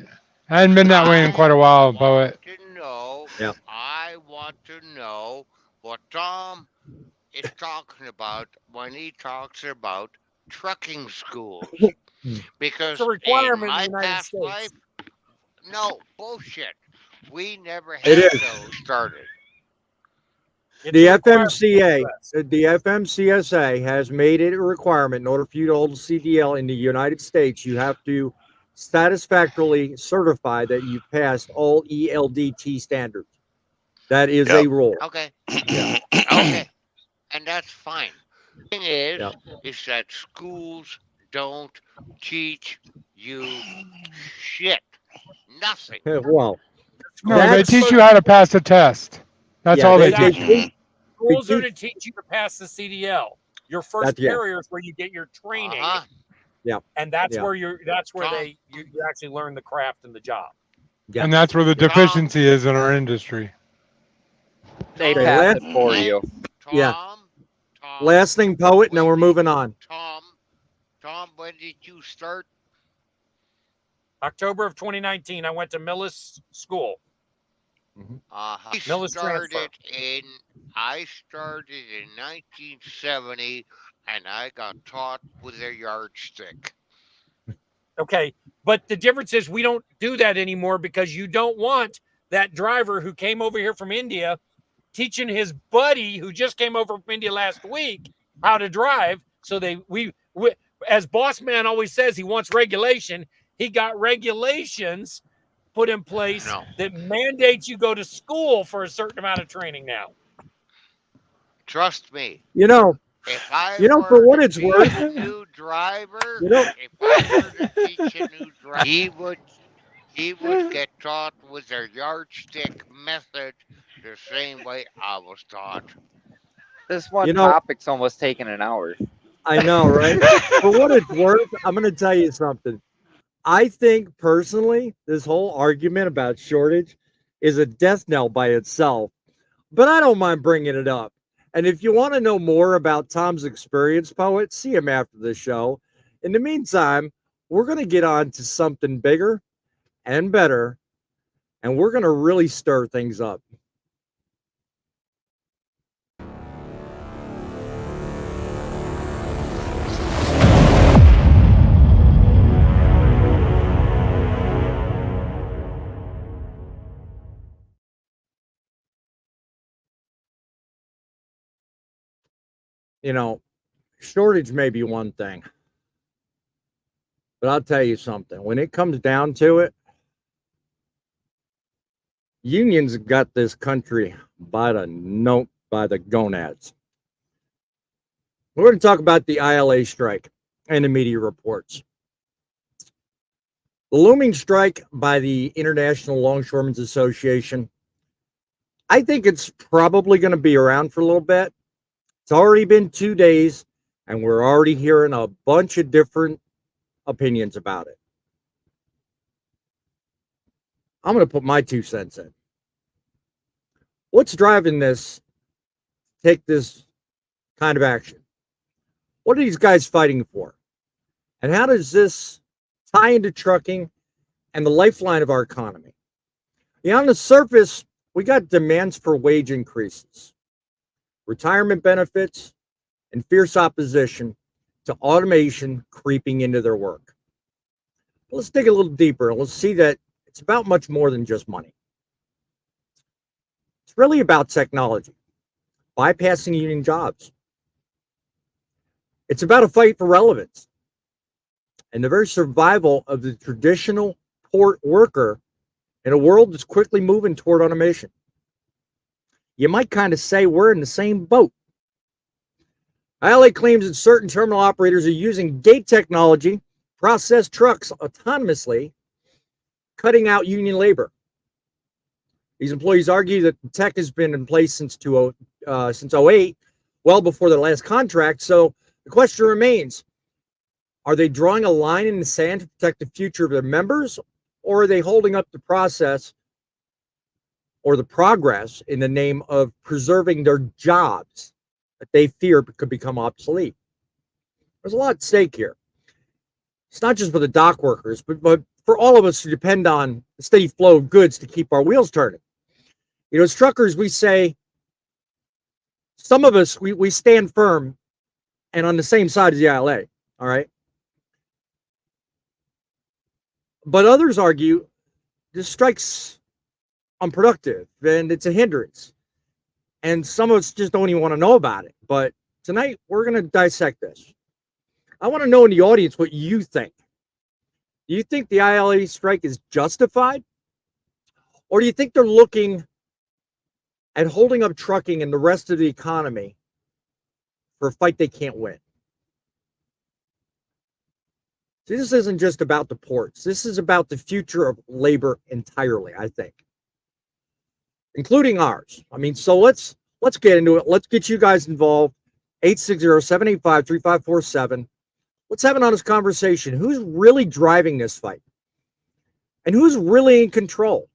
Hadn't been that way in quite a while, Poet. I want to know what Tom is talking about when he talks about trucking schools. Because It's a requirement in my in the United past States. life, no, bullshit. We never It had is. those started. The FMCSA has made it a requirement in order for you to hold a CDL in the United States. You have to satisfactorily certify that you've passed all ELDT standards. That is a rule. Okay. Yeah. Okay. And that's fine. The thing is Yeah. that schools don't teach you shit. Nothing. Well, No, they teach you how to pass a test. That's all they teach you. Schools are to teach you to pass the CDL. Your first yeah. carrier is where you get your training, Yeah. and that's Yeah. where you actually learn the craft and the job. Yeah. And that's where the deficiency is in our industry. They pass it for you. Yeah. Last thing, Poet, and then we're moving on. Tom, when did you start? October of 2019, I went to Millis School. Millis transfer. I started in 1970, and I got taught with a yardstick. Okay, but the difference is we don't do that anymore because you don't want that driver who came over here from India teaching his buddy who just came over from India last week how to drive. So we as Boss Man always says, he wants regulation. He got regulations put in place that mandates you go to school for a certain amount of training now. Trust me. For what it's worth, a new driver, if I were to teach a new driver, he would get taught with a yardstick method the same way I was taught. This one topic's almost taking an hour. I know, right? For what it's worth, I'm going to tell you something. I think personally, this whole argument about shortage is a death knell by itself, but I don't mind bringing it up. And if you want to know more about Tom's experience, Poet, see him after the show. In the meantime, we're going to get on to something bigger and better, and we're going to really stir things up. Shortage may be one thing, but I'll tell you something. When it comes down to it, unions got this country by the gonads. We're going to talk about the ILA strike and the media reports. The looming strike by the International Longshoremen's Association, I think it's probably going to be around for a little bit. It's already been 2 days, and we're already hearing a bunch of different opinions about it. I'm going to put my 2 cents in. What's driving this? Take this kind of action. What are these guys fighting for? And how does this tie into trucking and the lifeline of our economy? On the surface, we got demands for wage increases, retirement benefits, and fierce opposition to automation creeping into their work. Let's dig a little deeper and let's see that it's about much more than just money. It's really about technology, bypassing union jobs. It's about a fight for relevance and the very survival of the traditional port worker in a world that's quickly moving toward automation. You might kind of say we're in the same boat. ILA claims that certain terminal operators are using gate technology, process trucks autonomously, cutting out union labor. These employees argue that the tech has been in place since 2008, well before their last contract. So the question remains, are they drawing a line in the sand to protect the future of their members, or are they holding up the process or the progress in the name of preserving their jobs that they fear could become obsolete? There's a lot at stake here. It's not just for the dock workers, but for all of us who depend on the steady flow of goods to keep our wheels turning. As truckers, we say some of us, we stand firm and on the same side as the ILA, all right? But others argue this strike's unproductive and it's a hindrance. And some of us just don't even want to know about it. But tonight, we're going to dissect this. I want to know in the audience what you think. Do you think the ILA strike is justified? Or do you think they're looking at holding up trucking and the rest of the economy for a fight they can't win? See, this isn't just about the ports. This is about the future of labor entirely, I think, including ours. I mean, so let's get into it. Let's get you guys involved. 860-785-3547. Let's have an honest conversation. Who's really driving this fight? And who's really in control?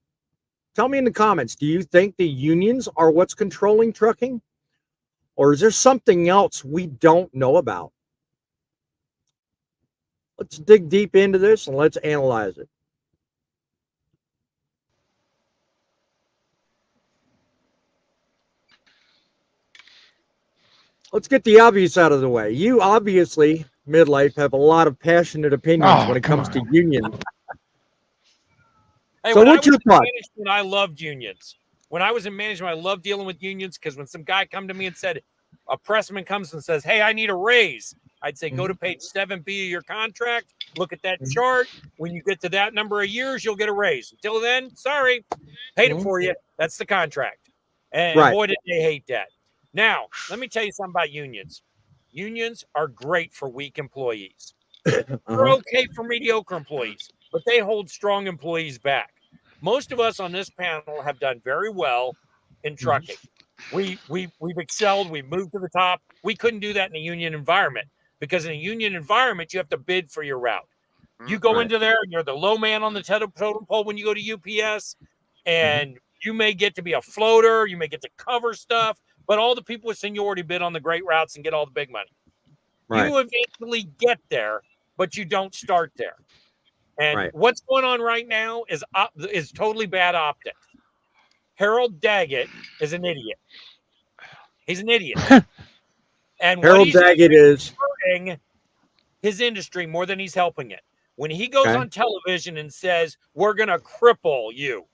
Tell me in the comments, do you think the unions are what's controlling trucking? Or is there something else we don't know about? Let's dig deep into this and let's analyze it. Let's get the obvious out of the way. You obviously, midlife, have a lot of passionate opinions when it comes to unions. Hey, so what's your thought? I loved unions. When I was in management, I loved dealing with unions because when some guy come to me and said, a pressman comes and says, hey, I need a raise, I'd say, go to page 7B of your contract, look at that chart. When you get to that number of years, you'll get a raise. Until then, sorry, paid it for you. That's the contract. And boy, did they hate that. Now, let me tell you something about unions. Unions are great for weak employees. They're okay for mediocre employees, but they hold strong employees back. Most of us on this panel have done very well in trucking. We've excelled. We've moved to the top. We couldn't do that in a union environment because in a union environment, you have to bid for your route. You go into there and you're the low man on the totem pole when you go to UPS, and you may get to be a floater. You may get to cover stuff, but all the people with seniority bid on the great routes and get all the big money. You eventually get there, but you don't start there. And what's going on right now is totally bad optics. Harold Daggett is an idiot. He's an idiot. And Harold Daggett is hurting his industry more than he's helping it. When he goes on television and says, we're going to cripple you,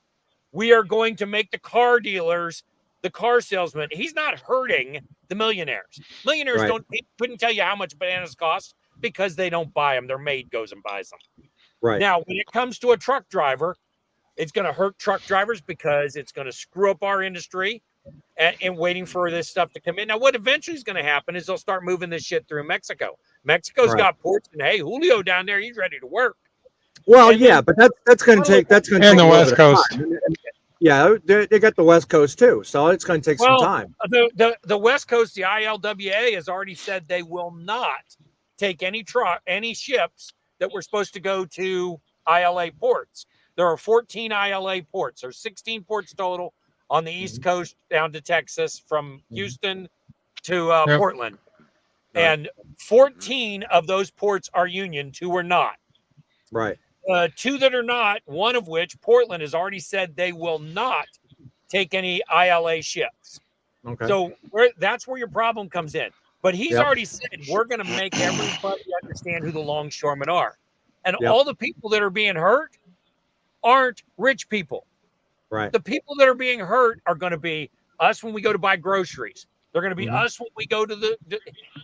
we are going to make the car dealers, the car salesmen, he's not hurting the millionaires. Millionaires couldn't tell you how much bananas cost because they don't buy them. Their maid goes and buys them. Now, when it comes to a truck driver, it's going to hurt truck drivers because it's going to screw up our industry and waiting for this stuff to come in. Now, what eventually is going to happen is they'll start moving this shit through Mexico. Mexico's got ports, and hey, Julio down there, he's ready to work. Well, but that's going to take the West Coast. Yeah, they got the West Coast too, so it's going to take some time. The West Coast, the ILWA has already said they will not take any ships that were supposed to go to ILA ports. There are 14 ILA ports. There's 16 ports total on the East Coast down to Texas from Houston to Portland. And 14 of those ports are union, 2 are not. 2 that are not, one of which, Portland, has already said they will not take any ILA ships. So that's where your problem comes in. But he's already said, we're going to make everybody understand who the longshoremen are. And all the people that are being hurt aren't rich people. The people that are being hurt are going to be us when we go to buy groceries. They're going to be us when we go to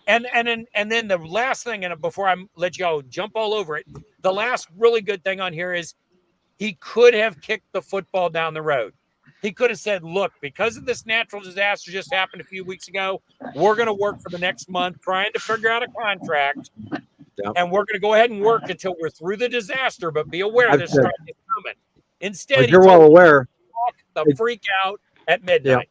and then the last thing, and before I let you all jump all over it, the last really good thing on here is he could have kicked the football down the road. He could have said, look, because of this natural disaster just happened a few weeks ago, we're going to work for the next month trying to figure out a contract. And we're going to go ahead and work until we're through the disaster, but be aware this strike is coming. Instead, you're well aware, the freak out at midnight.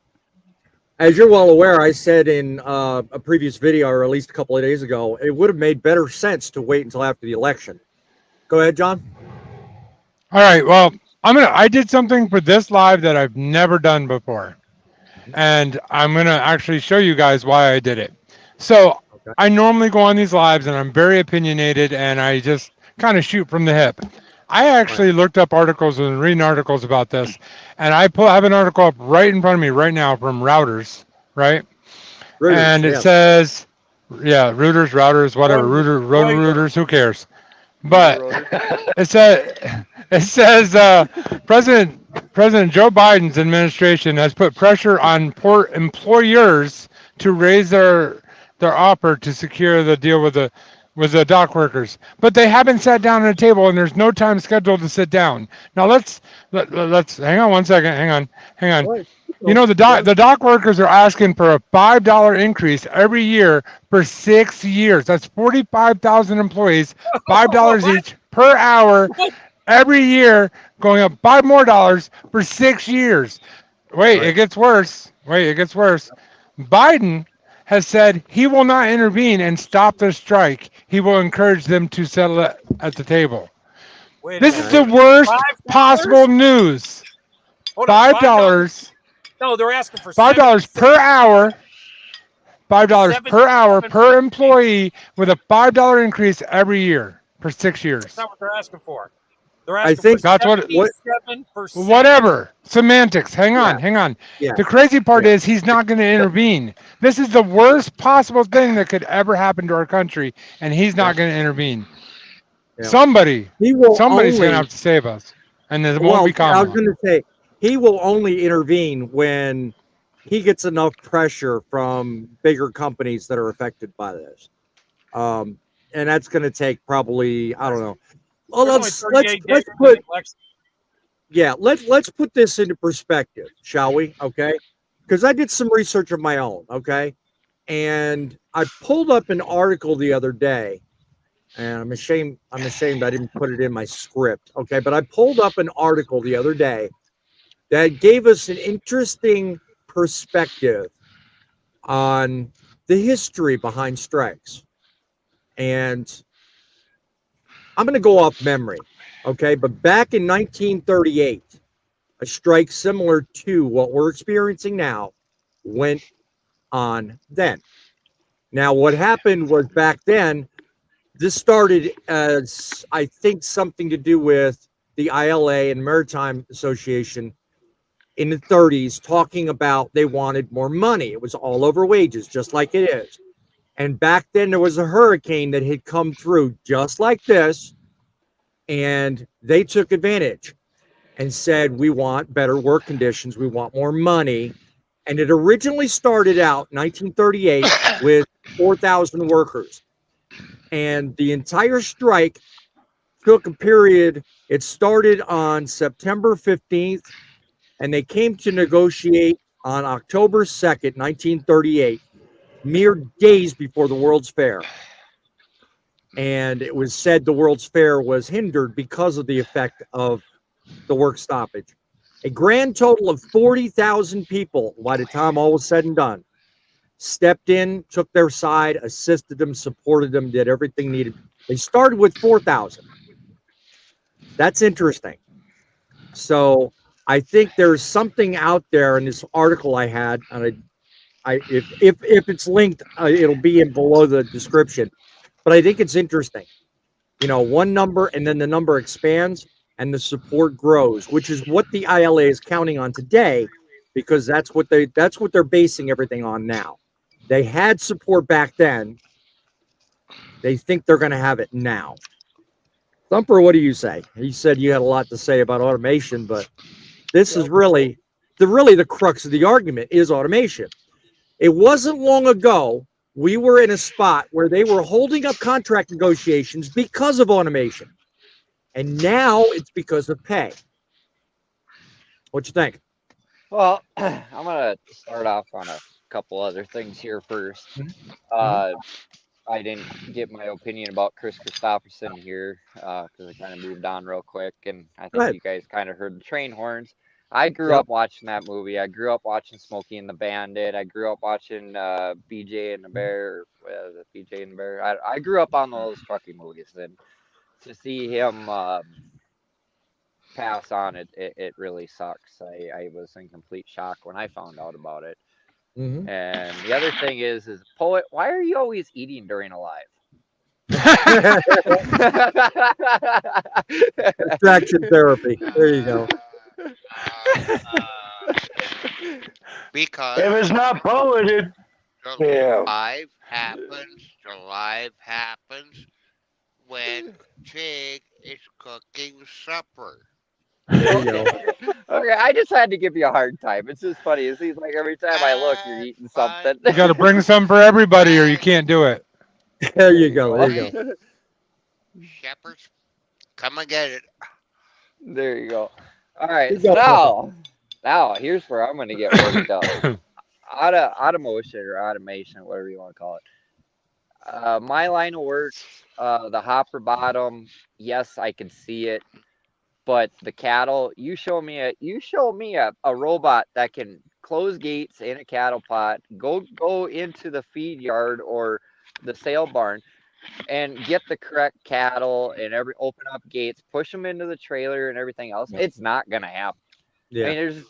As you're well aware, I said in a previous video, or at least a couple of days ago, it would have made better sense to wait until after the election. Go ahead, John. All right. Well, I did something for this live that I've never done before. And I'm going to actually show you guys why I did it. So I normally go on these lives and I'm very opinionated and I just kind of shoot from the hip. I actually looked up articles and reading articles about this, and I have an article up right in front of me right now from Routers, right? and it says, yeah, routers, whatever, rotor-rooters, who cares? But it says President Joe Biden's administration has put pressure on port employers to raise their offer to secure the deal with the dock workers, but they haven't sat down at a table, and there's no time scheduled to sit down. Now let's hang on one second. Hang on. You know, the dock workers are asking for a $5 increase every year for 6 years. That's 45,000 employees, $5 each per hour every year, going up $5 more for 6 years. Wait, it gets worse. Biden has said he will not intervene and stop the strike. He will encourage them to settle it at the table. This is the worst possible news. $5. No, they're asking for $5 per hour. $5 per hour per employee with a $5 increase every year for 6 years. That's not what they're asking for. They're I asking think for that's what. Whatever. Semantics. Hang on. Yeah. The crazy part is he's not going to intervene. This is the worst possible thing that could ever happen to our country, and he's not going to intervene. Yeah. Somebody's going only to have to save us, and it won't be common. I was going to say he will only intervene when he gets enough pressure from bigger companies that are affected by this, and that's going to take probably, I don't know. Well, let's put this into perspective, shall we? Okay, because I did some research of my own. Okay, and I pulled up an article the other day, and I'm ashamed I didn't put it in my script. Okay, but I pulled up an article the other day that gave us an interesting perspective on the history behind strikes, and I'm going to go off memory, okay? But back in 1938, a strike similar to what we're experiencing now went on then. Now, what happened was back then, this started as, I think, something to do with the ILA and Maritime Association in the 30s, talking about they wanted more money. It was all over wages, just like it is. And back then there was a hurricane that had come through just like this, and they took advantage and said, we want better work conditions, we want more money. And it originally started out 1938 with 4,000 workers. And the entire strike took a period. It started on September 15th, and they came to negotiate on October 2nd, 1938. Mere days before the World's Fair. And it was said the World's Fair was hindered because of the effect of the work stoppage. A grand total of 40,000 people, by the time all was said and done, stepped in, took their side, assisted them, supported them, did everything needed. They started with 4,000. That's interesting. So I think there's something out there in this article I had, and if it's linked, it'll be in below the description. But I think it's interesting. You know, one number and then the number expands and the support grows, which is what the ILA is counting on today, because that's what they're basing everything on now. They had support back then. They think they're going to have it now. Thumper, what do you say? You said you had a lot to say about automation, but this is really the crux of the argument is automation. It wasn't long ago we were in a spot where they were holding up contract negotiations because of automation. And now it's because of pay. What you think? Well, I'm going to start off on a couple other things here first. I didn't get my opinion about Chris Christopherson here because I kind of moved on real quick. And I think you guys kind of heard the train horns. I grew up watching that movie. I grew up watching Smokey and the Bandit. I grew up watching BJ and the Bear. BJ and the Bear. I grew up on those trucking movies, and to see him pass on, it really sucks. I was in complete shock when I found out about it. Mm-hmm. And the other thing is Poet, why are you always eating during a live? Distraction therapy. There you go. Because if it's not Poet, Yeah. The live happens when Tig is cooking supper. There you go. Okay, I just had to give you a hard time. It's just funny. It seems like every time I look, you're eating something. You got to bring some for everybody, or you can't do it. There you go. There you go. Shepherds, come and get it. There you go. All right, You so go. now here's where I'm gonna get worked up. Automotion or automation, whatever you want to call it. My line of work, the hopper bottom, yes, I can see it. But the cattle, you show me a robot that can close gates in a cattle pot, go into the feed yard or the sale barn, and get the correct cattle and open up gates, push them into the trailer and everything else. It's not gonna happen. Yeah. I mean,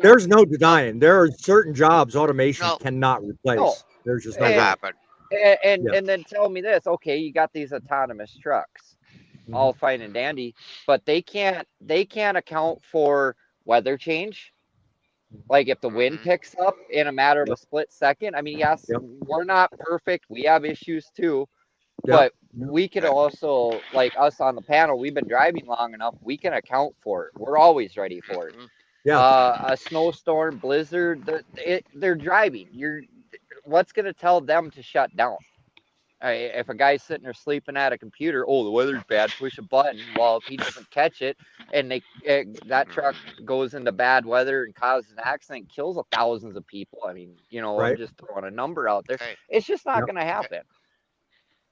there's no denying. There are certain jobs automation cannot replace. No. There's just no way. And then tell me this, okay, you got these autonomous trucks, all fine and dandy, but they can't account for weather change. Like if the wind picks up in a matter of a split second. I mean, yes, we're not perfect. We have issues too. But we could also, like us on the panel, we've been driving long enough, we can account for it. We're always ready for it. Yeah. A snowstorm, blizzard, they're driving. What's going to tell them to shut down? If a guy's sitting there sleeping at a computer, oh, the weather's bad, push a button. Well, if he doesn't catch it and that truck goes into bad weather and causes an accident, kills thousands of people. I mean, Right. I'm just throwing a number out there. It's just not going to happen.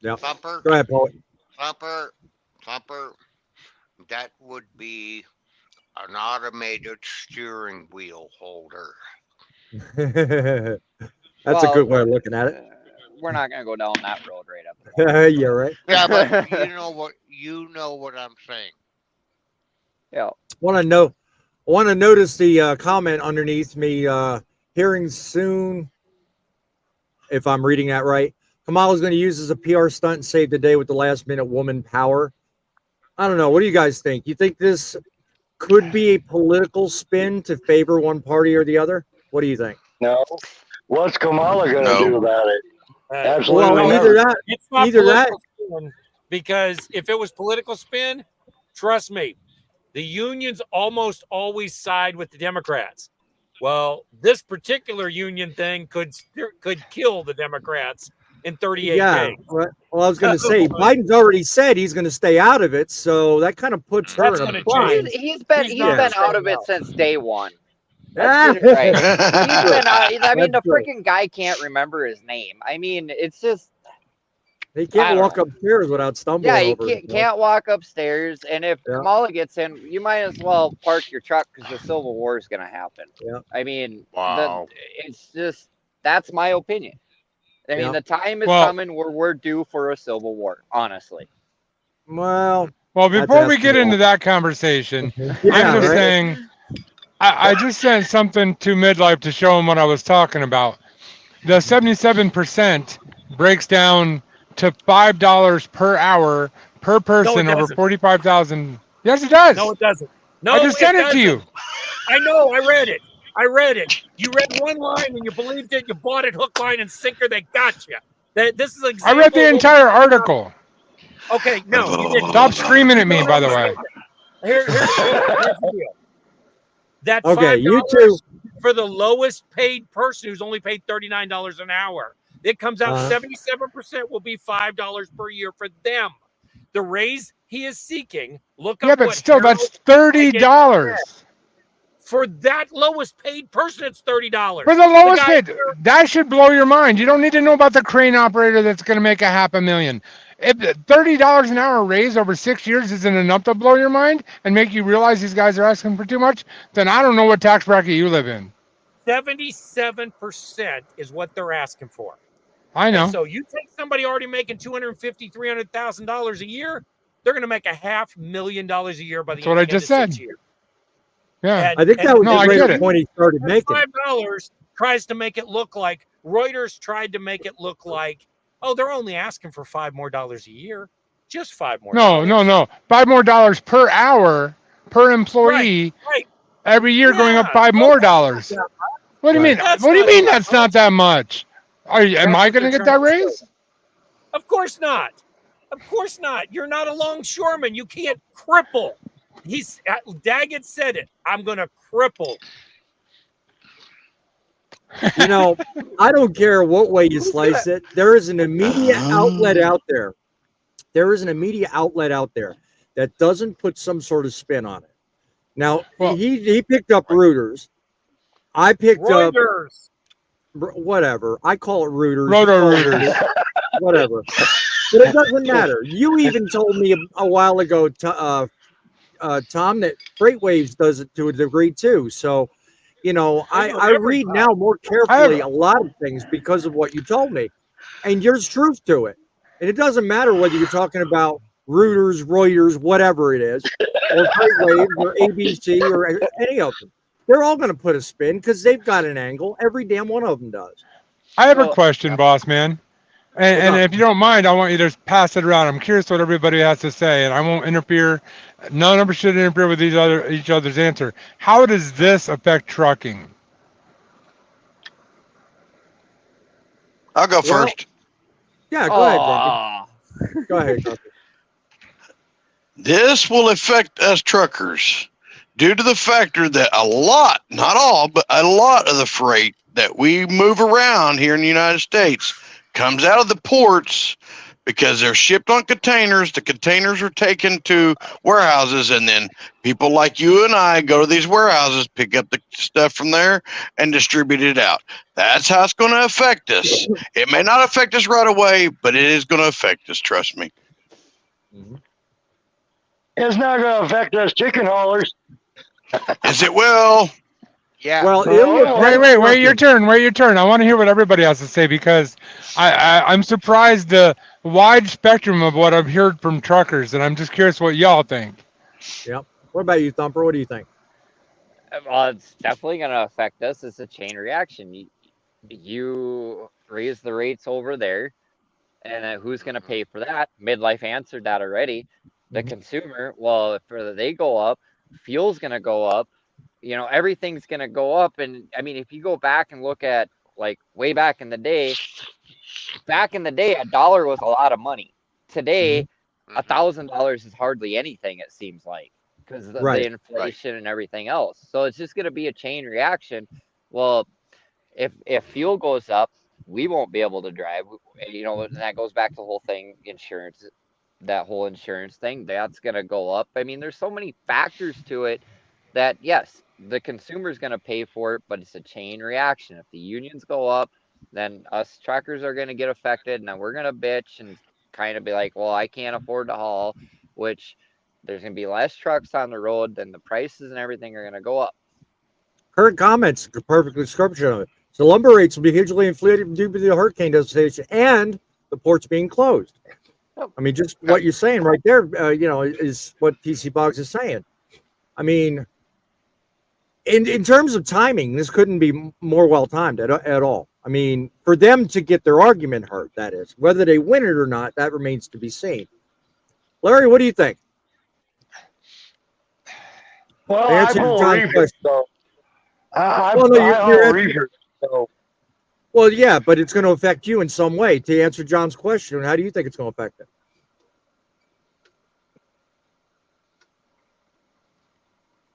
Yeah. Thumper. Go ahead, Paul. Thumper. That would be an automated steering wheel holder. That's a good way of looking at it. We're not going to go down that road right up. You're right. Yeah, but you know what I'm saying. Yeah. Want to notice the comment underneath me. Hearing soon, if I'm reading that right. Kamala's going to use as a PR stunt and save the day with the last minute woman power. I don't know. What do you guys think? You think this could be a political spin to favor one party or the other? What do you think? No. What's Kamala going to do about it? Absolutely. Well, either that. It's not political spin, because if it was political spin, trust me, the unions almost always side with the Democrats. Well, this particular union thing could kill the Democrats in 38 days. Well, I was going to say, Biden's already said he's going to stay out of it, so that kind of puts her in a bind. He's been out of it since day one. That's right. He's been out. I mean, the freaking guy can't remember his name. I mean, it's just he can't walk upstairs without stumbling. Yeah, he can't walk upstairs. And if Kamala gets in, you might as well park your truck because the Civil War is going to happen. Yeah. I mean, wow. It's just that's my opinion. I mean, the time is coming where we're due for a civil war, honestly. Well, before we get into that conversation, I'm just saying, I just sent something to Midlife to show him what I was talking about. The 77% breaks down to $5 per hour per person over 45,000. Yes, it does. No, it doesn't. No, I just sent it to you. I know. I read it. You read one line and you believed it. You bought it hook, line, and sinker. They got you. This is an example. I read the entire article. Okay, no, you didn't. Stop screaming at me, by the way. Here's the deal. That okay, $5 you too. For the lowest paid person who's only paid $39 an hour. It comes out 77% will be $5 per year for them. The raise he is seeking, but still, that's $30. For that lowest paid person, it's $30. For the lowest paid, that should blow your mind. You don't need to know about the crane operator that's going to make $500,000. If $30 an hour raise over 6 years isn't enough to blow your mind and make you realize these guys are asking for too much, then I don't know what tax bracket you live in. 77% is what they're asking for. I know. And so you take somebody already making $250,000, $300,000 a year, they're going to make $500,000 a year by the end of 6 years. Yeah, I think that was the point he started making. $5 tries to make it look like Reuters tried to make it look like, oh, they're only asking for $5 more a year, just $5 more. No, $5 more per hour per employee every year, going up $5 more. What do you mean? What do you mean that's not that much? Am I going to get that raise? Of course not. Of course not. You're not a longshoreman. You can't cripple. Daggett said it. I'm going to cripple. You know, I don't care what way you slice it. There is an immediate outlet out there. There is an immediate outlet out there that doesn't put some sort of spin on it. Now, he picked up rooters. I picked up whatever. I call it rooters. Roto-rooters. Whatever. But it doesn't matter. You even told me a while ago, Tom, that Freight Waves does it to a degree too. So, you know, I read now more carefully a lot of things because of what you told me. And there's truth to it. And it doesn't matter whether you're talking about rooters, Reuters, whatever it is, or Freight Waves or ABC or any of them. They're all going to put a spin because they've got an angle. Every damn one of them does. I have a question, boss man. And if you don't mind, I want you to pass it around. I'm curious what everybody has to say, and I won't interfere. None of us should interfere with each other's answer. How does this affect trucking? I'll go first. Yeah, go ahead, Grumpy. Go ahead, Grumpy. This will affect us truckers due to the factor that a lot, not all, but a lot of the freight that we move around here in the United States comes out of the ports because they're shipped on containers. The containers are taken to warehouses, and then people like you and I go to these warehouses, pick up the stuff from there, and distribute it out. That's how it's going to affect us. It may not affect us right away, but it is going to affect us. Trust me. It's not going to affect us chicken haulers. Yes, it will. Yeah. Well, wait your turn. Wait your turn. I want to hear what everybody has to say because I'm surprised the wide spectrum of what I've heard from truckers, and I'm just curious what y'all think. Yep. What about you, Thumper? What do you think? Well, it's definitely going to affect us. It's a chain reaction. You raise the rates over there, and who's going to pay for that? Midlife answered that already. The consumer, well, if they go up, fuel's going to go up. You know, everything's going to go up. And I mean, if you go back and look at like way back in the day, $1 was a lot of money. Today, $1,000 is hardly anything, it seems like, because of the inflation and everything else. So it's just going to be a chain reaction. Well, if fuel goes up, we won't be able to drive. You know, and that goes back to the whole thing, insurance, that whole insurance thing, that's going to go up. I mean, there's so many factors to it that, yes, the consumer's going to pay for it, but it's a chain reaction. If the unions go up, then us truckers are going to get affected, and then we're going to bitch and kind of be like, well, I can't afford to haul, which there's going to be less trucks on the road, then the prices and everything are going to go up. Current comments, the perfect description of it. So lumber rates will be hugely inflated due to the hurricane devastation and the ports being closed. I mean, just what you're saying right there, you know, is what TC Boggs is saying. I mean, in terms of timing, this couldn't be more well timed at all. I mean, for them to get their argument heard, that is, whether they win it or not, that remains to be seen. Larry, what do you think? Well, I pull reefers, so I haul reefers, so. Well, yeah, but it's going to affect you in some way. To answer John's question, how do you think it's going to affect it?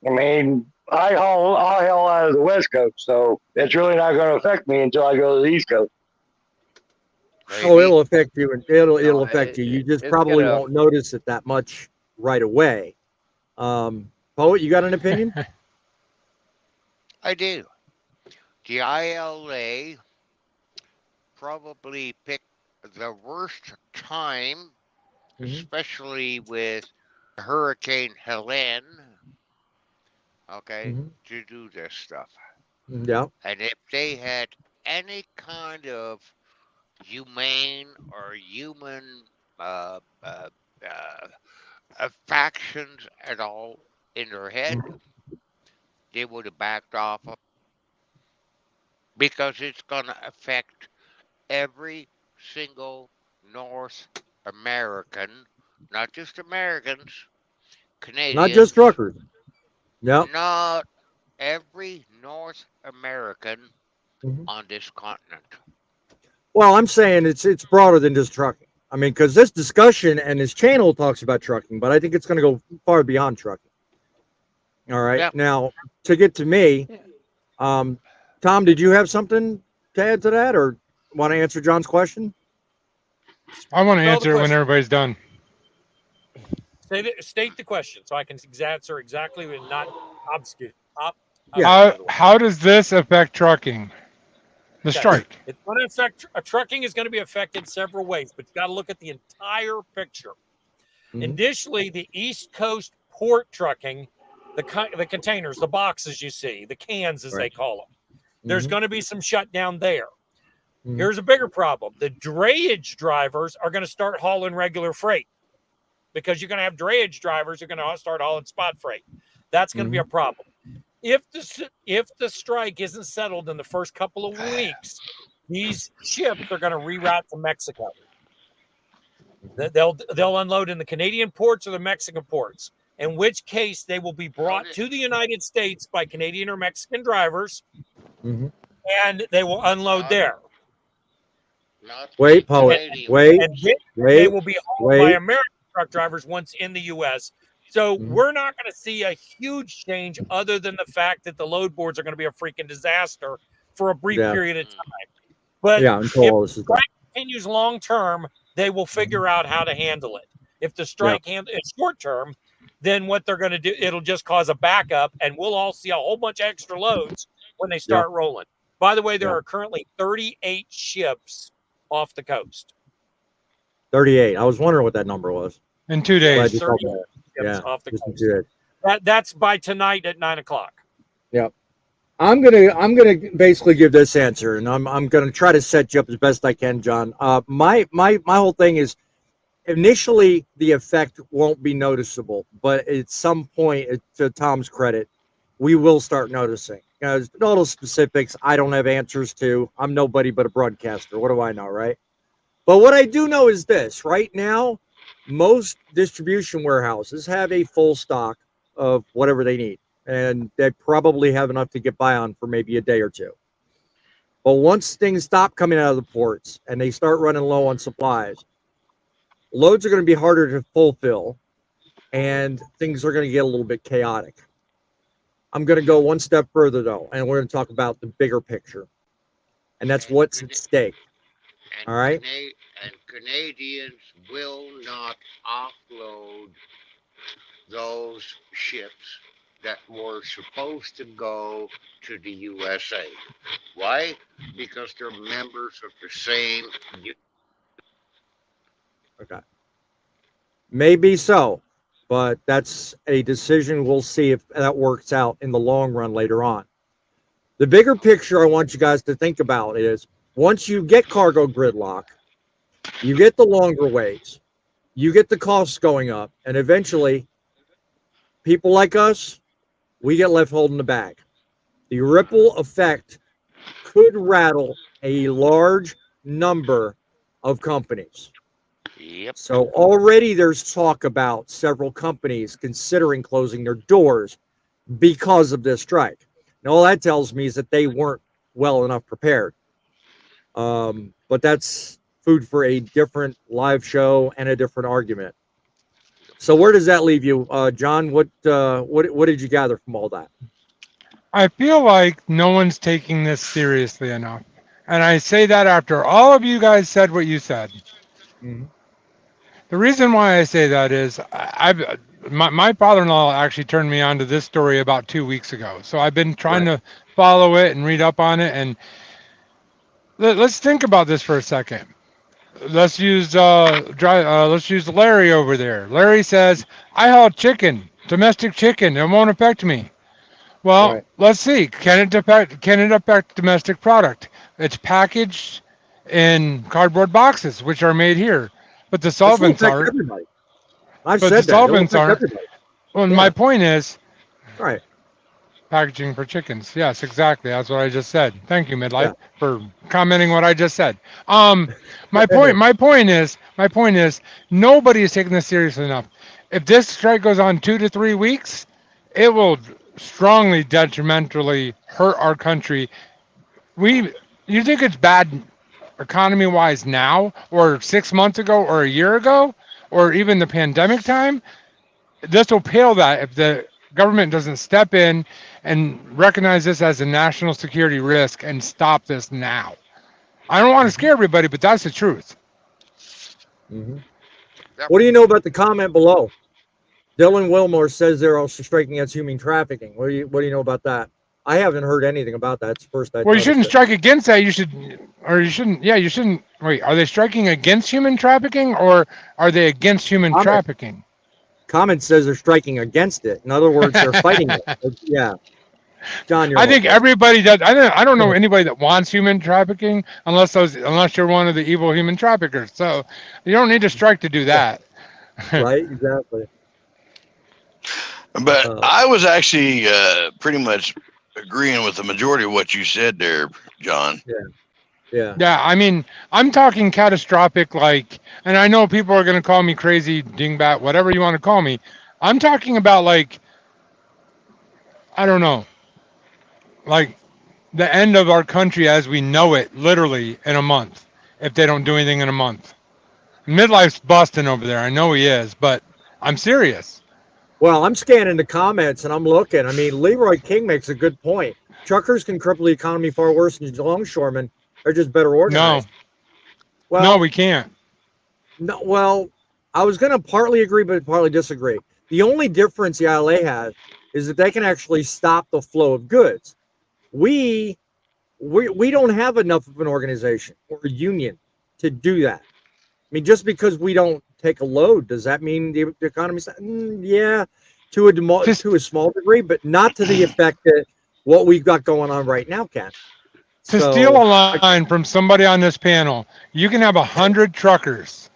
I mean, I haul out of the West Coast, so it's really not going to affect me until I go to the East Coast. Oh, it'll affect you, and it'll affect you. You just probably won't notice it that much right away. Poet, you got an opinion? I do. The ILA probably picked the worst time, especially with Hurricane Helene, to do this stuff. Yeah. And if they had any kind of humane or human factions at all in their head, they would have backed off because it's going to affect every single North American, not just Americans, Canadians. Not just truckers. Yeah. Not every North American on this continent. Well, I'm saying it's broader than just trucking. I mean, because this discussion and this channel talks about trucking, but I think it's going to go far beyond trucking. All right. Yep. Now, to get to me, Tom, did you have something to add to that, or want to answer John's question? I want to answer it when everybody's done. State the question so I can answer exactly and not obfuscate. How does this affect trucking? The strike. It's going to affect trucking is going to be affected several ways, but you got to look at the entire picture. Mm-hmm. Initially, the East Coast port trucking, the containers, the boxes you see, the cans as they call them, there's going to be some shutdown there. Mm-hmm. Here's a bigger problem. The drayage drivers are going to start hauling regular freight because you're going to have drayage drivers who are going to start hauling spot freight. That's going to be a problem. If the strike isn't settled in the first couple of weeks, these ships are going to reroute to Mexico. They'll unload in the Canadian ports or the Mexican ports, in which case they will be brought to the United States by Canadian or Mexican drivers, and they will unload there. Wait, poet. Wait. They will be hauled by American truck drivers once in the U.S. So we're not going to see a huge change other than the fact that the load boards are going to be a freaking disaster for a brief period of time. But if the strike continues long term, they will figure out how to handle it. If the strike is short term, then what they're going to do, it'll just cause a backup, and we'll all see a whole bunch of extra loads when they start rolling. By the way, there are currently 38 ships off the coast. 38. I was wondering what that number was. In 2 days. Off the coast. That's by tonight at 9:00. Yep. I'm gonna basically give this answer, and I'm gonna try to set you up as best I can, John. My whole thing is initially the effect won't be noticeable, but at some point, to Tom's credit, we will start noticing. All those specifics I don't have answers to. I'm nobody but a broadcaster. What do I know, right? But what I do know is this: right now, most distribution warehouses have a full stock of whatever they need, and they probably have enough to get by on for maybe a day or two. But once things stop coming out of the ports and they start running low on supplies, loads are going to be harder to fulfill, and things are going to get a little bit chaotic. I'm going to go one step further, though, and we're going to talk about the bigger picture, and that's what's at stake. All right? And Canadians will not offload those ships that were supposed to go to the USA. Why? Because they're members of the same. Okay. Maybe so, but that's a decision we'll see if that works out in the long run later on. The bigger picture I want you guys to think about is once you get cargo gridlock, you get the longer waits, you get the costs going up, and eventually people like us, we get left holding the bag. The ripple effect could rattle a large number of companies. Yep. So already there's talk about several companies considering closing their doors because of this strike. And all that tells me is that they weren't well enough prepared. But that's food for a different live show and a different argument. So where does that leave you, John? What did you gather from all that? I feel like no one's taking this seriously enough, and I say that after all of you guys said what you said. Mm-hmm. The reason why I say that is my father-in-law actually turned me on to this story about 2 weeks ago. So I've been trying to follow it and read up on it. And let's think about this for a second. Let's use Larry over there. Larry says, I haul chicken, domestic chicken. It won't affect me. Well, let's see. Can it affect domestic product? It's packaged in cardboard boxes, which are made here. But the solvents aren't. Everybody. I've said that. Solvents aren't. Well, my point is, packaging for chickens. Yes, exactly. That's what I just said. Thank you, Midlife, for commenting what I just said. My point is, nobody is taking this seriously enough. If this strike goes on 2 to 3 weeks, it will strongly detrimentally hurt our country. You think it's bad economy-wise now, or 6 months ago, or a year ago, or even the pandemic time, this will pale that if the government doesn't step in and recognize this as a national security risk and stop this now. I don't want to scare everybody, but that's the truth. What do you know about the comment below? Dylan Wilmore says they're also striking against human trafficking. What do you know about that? I haven't heard anything about that. It's the first I Well, you shouldn't strike against that. You shouldn't. Yeah, you shouldn't. Wait, are they striking against human trafficking, or are they against human trafficking? Comment says they're striking against it. In other words, they're fighting it. Yeah. John, I think everybody does. I don't know anybody that wants human trafficking unless you're one of the evil human traffickers. So you don't need to strike to do that. Right? Exactly. But I was actually pretty much agreeing with the majority of what you said there, John. Yeah, I mean, I'm talking catastrophic, and I know people are going to call me crazy, dingbat, whatever you want to call me. I'm talking about, I don't know, the end of our country as we know it, literally, in a month, if they don't do anything in a month. Midlife's busting over there. I know he is, but I'm serious. Well, I'm scanning the comments and I'm looking. I mean, Leroy King makes a good point. Truckers can cripple the economy far worse than longshoremen. They're just better organized. No, we can't. No, well, I was going to partly agree, but partly disagree. The only difference the ILA has is that they can actually stop the flow of goods. We don't have enough of an organization or a union to do that. I mean, just because we don't take a load, does that mean the economy's yeah, to a small degree, but not to the effect that what we've got going on right now, Ken. To steal a line from somebody on this panel, you can have 100 truckers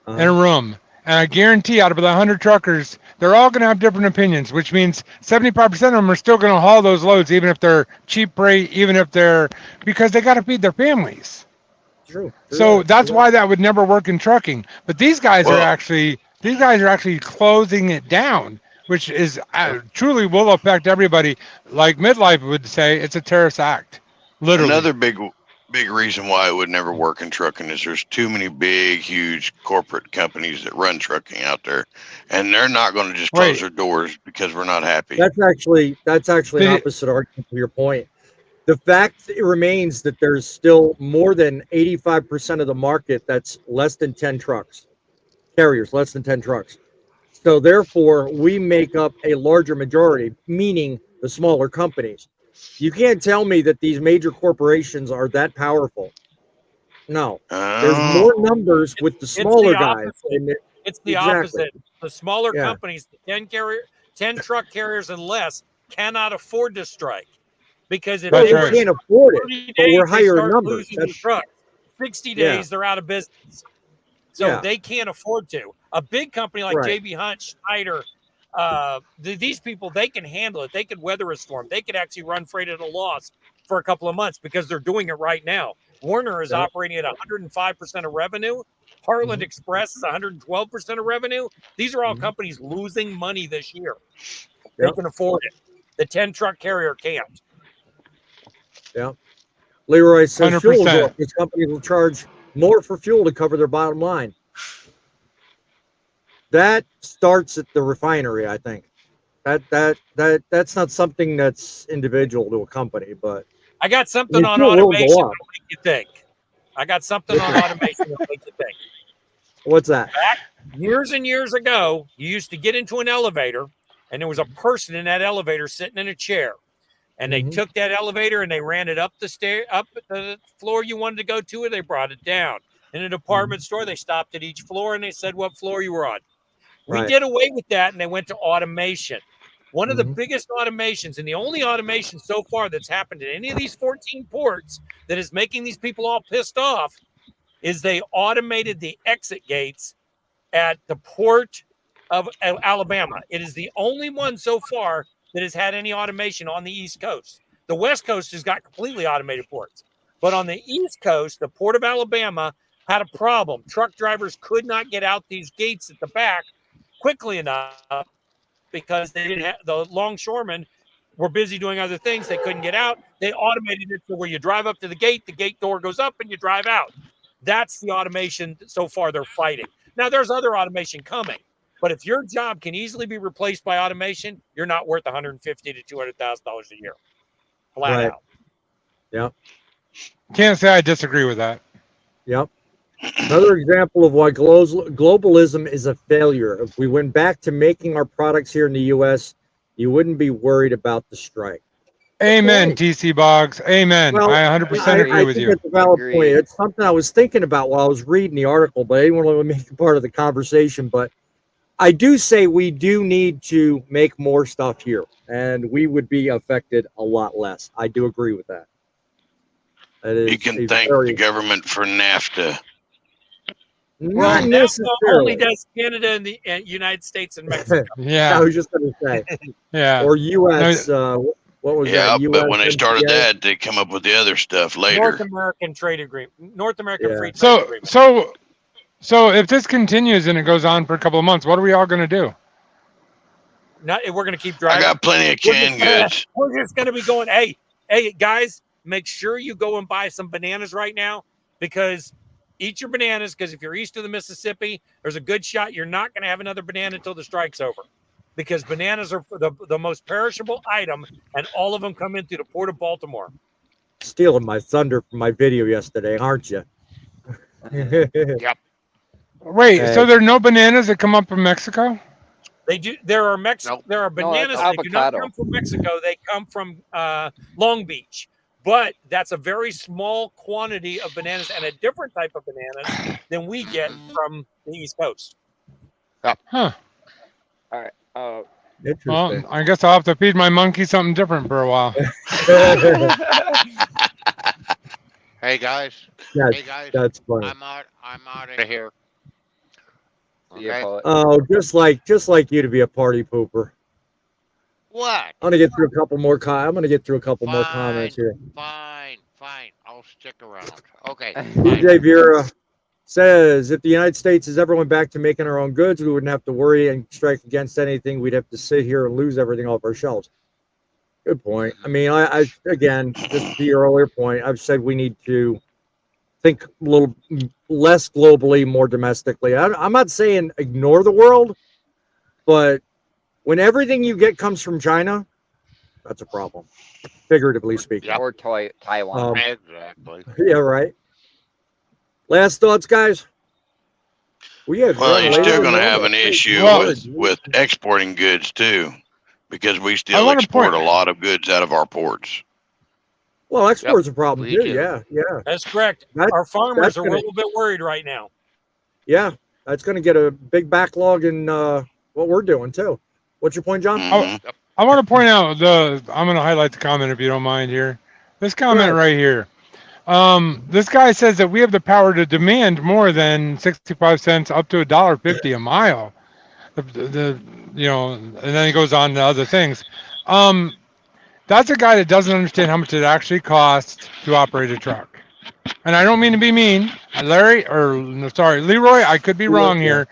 in a room, and I guarantee out of the 100 truckers, they're all going to have different opinions, which means 75% of them are still going to haul those loads, even if they're cheap freight, because they got to feed their families. True. So that's why that would never work in trucking. But these guys are actually closing it down, which is truly will affect everybody. Like Midlife would say, it's a terrorist act. Literally. Another big reason why it would never work in trucking is there's too many big, huge corporate companies that run trucking out there, and they're not going to just close their doors because we're not happy. That's actually an opposite argument to your point. The fact remains that there's still more than 85% of the market that's less than 10 trucks, carriers, less than 10 trucks. So therefore, we make up a larger majority, meaning the smaller companies. You can't tell me that these major corporations are that powerful. No, there's more numbers with the smaller guys. It's the opposite. The smaller companies, the 10 truck carriers and less, cannot afford to strike. Because if they can't afford it, but we're higher numbers. Trucks. 60 days, they're out of business. So they can't afford to. A big company like JB Hunt, Schneider, these people, they can handle it. They can weather a storm. They could actually run freight at a loss for a couple of months because they're doing it right now. Warner is operating at 105% of revenue. Heartland Express is 112% of revenue. These are all companies losing money this year. They can afford it. The 10 truck carrier can't. Yeah. Leroy says 100%. fuel will go up. These companies will charge more for fuel to cover their bottom line. That starts at the refinery, I think. That's not something that's individual to a company, but I got something on automation that'll make you think. What's that? Back years and years ago, you used to get into an elevator, and there was a person in that elevator sitting in a chair. And they took that elevator and they ran it up the floor you wanted to go to, and they brought it down. In a department store, they stopped at each floor and they said what floor you were on. We did away with that, and they went to automation. One of the biggest automations, and the only automation so far that's happened in any of these 14 ports that is making these people all pissed off, is they automated the exit gates at the port of Alabama. It is the only one so far that has had any automation on the East Coast. The West Coast has got completely automated ports. But on the East Coast, the Port of Alabama had a problem. Truck drivers could not get out these gates at the back quickly enough because they didn't have the longshoremen were busy doing other things. They couldn't get out. They automated it to where you drive up to the gate door goes up, and you drive out. That's the automation so far they're fighting. Now, there's other automation coming. But if your job can easily be replaced by automation, you're not worth $150,000 to $200,000 a year. Flat out. Yep. Can't say I disagree with that. Yep. Another example of why globalism is a failure. If we went back to making our products here in the U.S., you wouldn't be worried about the strike. Amen, TC Boggs. Amen. Well, I 100% agree with you. It's a valid point. It's something I was thinking about while I was reading the article, but I didn't want to make it part of the conversation. But I do say we do need to make more stuff here, and we would be affected a lot less. I do agree with that. You can thank the government for NAFTA. Well, NAFTA only does Canada and the United States and Mexico. I was just going to say. Yeah. Or U.S. What was that? Yeah, but when they started that, they come up with the other stuff later. North American Trade Agreement. North American Free Trade Agreement. So if this continues and it goes on for a couple of months, what are we all going to do? We're going to keep driving. I got plenty of canned goods. We're just going to be going, hey, guys, make sure you go and buy some bananas right now, because eat your bananas, because if you're east of the Mississippi, there's a good shot you're not going to have another banana until the strike's over, because bananas are the most perishable item, and all of them come in through the port of Baltimore. Stealing my thunder from my video yesterday, aren't you? Yep. Wait, so there are no bananas that come up from Mexico? They do. There are There are bananas that do not come from Mexico. They come from Long Beach, but that's a very small quantity of bananas and a different type of bananas than we get from the East Coast. Huh. All right. Well, I guess I'll have to feed my monkey something different for a while. Hey guys. That's funny. I'm out of here. Okay. Oh, just like you to be a party pooper. What? I'm gonna get through a couple more. I'm gonna get through a couple more comments here. Fine. I'll stick around. Okay. DJ Vera says, if the United States is ever went back to making our own goods, we wouldn't have to worry and strike against anything. We'd have to sit here and lose everything off our shelves. Good point. I mean, I again, just to your earlier point, I've said we need to think a little less globally, more domestically. I'm not saying ignore the world, but when everything you get comes from China, that's a problem, figuratively speaking. Or Taiwan. Exactly. Yeah, right. Last thoughts, guys? Well, you're still going to have an issue with exporting goods too, because we still export a lot of goods out of our ports. Well, export's a problem too. Yeah. That's correct. Our farmers are a little bit worried right now. Yeah, that's going to get a big backlog in what we're doing too. What's your point, John? I want to point out I'm going to highlight the comment if you don't mind here. This comment right here. This guy says that we have the power to demand more than 65 cents up to $1.50 a mile. And then he goes on to other things. That's a guy that doesn't understand how much it actually costs to operate a truck. And I don't mean to be mean, Leroy, I could be wrong here,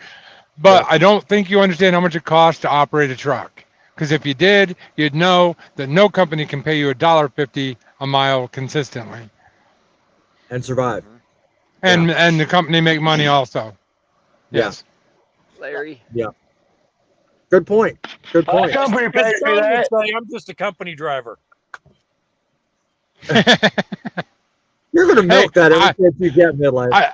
but I don't think you understand how much it costs to operate a truck. Because if you did, you'd know that no company can pay you $1.50 a mile consistently. And survive. And the company make money also. Yes. Larry. Yeah. Good point. Good point. Company pays me that. I'm just a company driver. You're going to milk that every chance you get, midlife.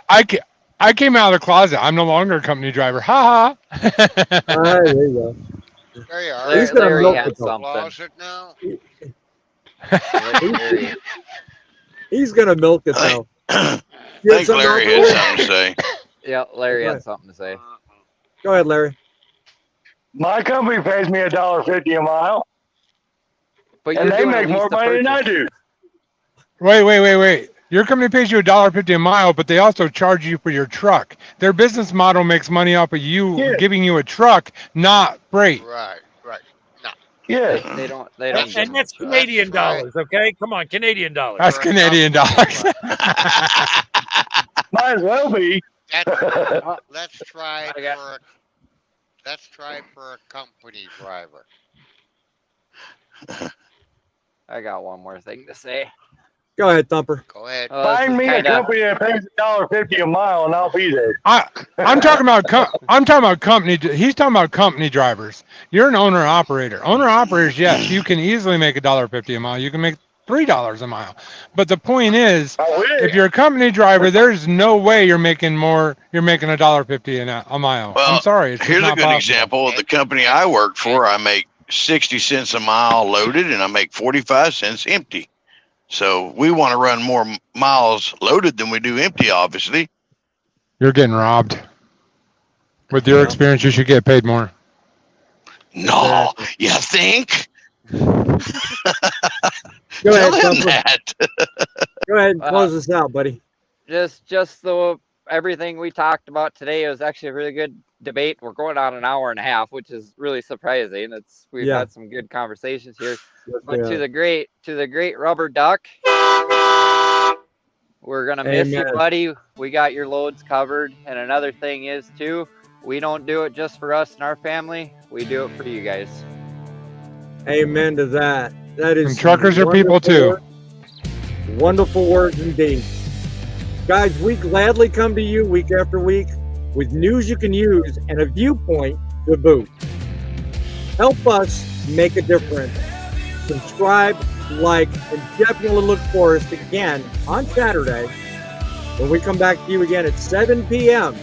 I came out of the closet. I'm no longer a company driver. Ha ha. There you go. There you are. He's going to milk it. Closet now. He's going to milk it though. I think Larry had something to say. Yeah, Larry had something to say. Go ahead, Larry. My company pays me $1.50 a mile, and they make more money than I do. Wait. Your company pays you $1.50 a mile, but they also charge you for your truck. Their business model makes money off of you giving you a truck, not freight. Right. No. Yeah. They don't. And that's Canadian dollars, okay? Come on, Canadian dollars. That's Canadian dollars. Might as well be. Let's try for a company driver. I got one more thing to say. Go ahead, Thumper. Go ahead. Find me a company that pays $1.50 a mile, and I'll be there. I'm talking about company. He's talking about company drivers. You're an owner operator. Owner operators, yes, you can easily make $1.50 a mile. You can make $3 a mile. But the point is, if you're a company driver, there's no way you're making more. You're making $1.50 a mile. Well, I'm sorry. It's here's just a not good possible. example. The company I work for, I make 60 cents a mile loaded, and I make 45 cents empty. So we want to run more miles loaded than we do empty, obviously. You're getting robbed. With your experience, you should get paid more. No, you think? Go Tell ahead, him that. Go ahead and close us out, buddy. Just everything we talked about today was actually a really good debate. We're going on an hour and a half, which is really surprising. We've had some good conversations here. But to the great Rubber Duck, we're gonna miss you, buddy. We got your loads covered. And another thing is too, we don't do it just for us and our family. We do it for you guys. Amen to that. That is. And truckers are people too. Wonderful words indeed. Guys, we gladly come to you week after week with news you can use and a viewpoint to boot. Help us make a difference. Subscribe, like, and definitely look for us again on Saturday when we come back to you again at 7 p.m.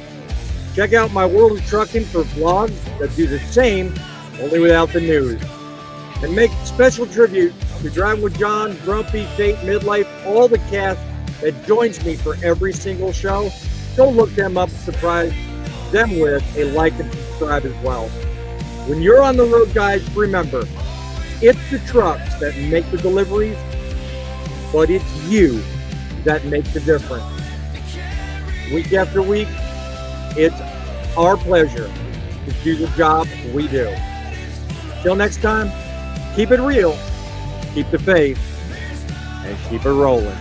Check out my World of Trucking for vlogs that do the same, only without the news. And make special tribute to Driving with John, Grumpy, Fate, Midlife, all the cast that joins me for every single show. Go look them up, surprise them with a like and subscribe as well. When you're on the road, guys, remember, it's the trucks that make the deliveries, but it's you that makes the difference. Week after week, it's our pleasure to do the job we do. Till next time, keep it real, keep the faith, and keep it rolling.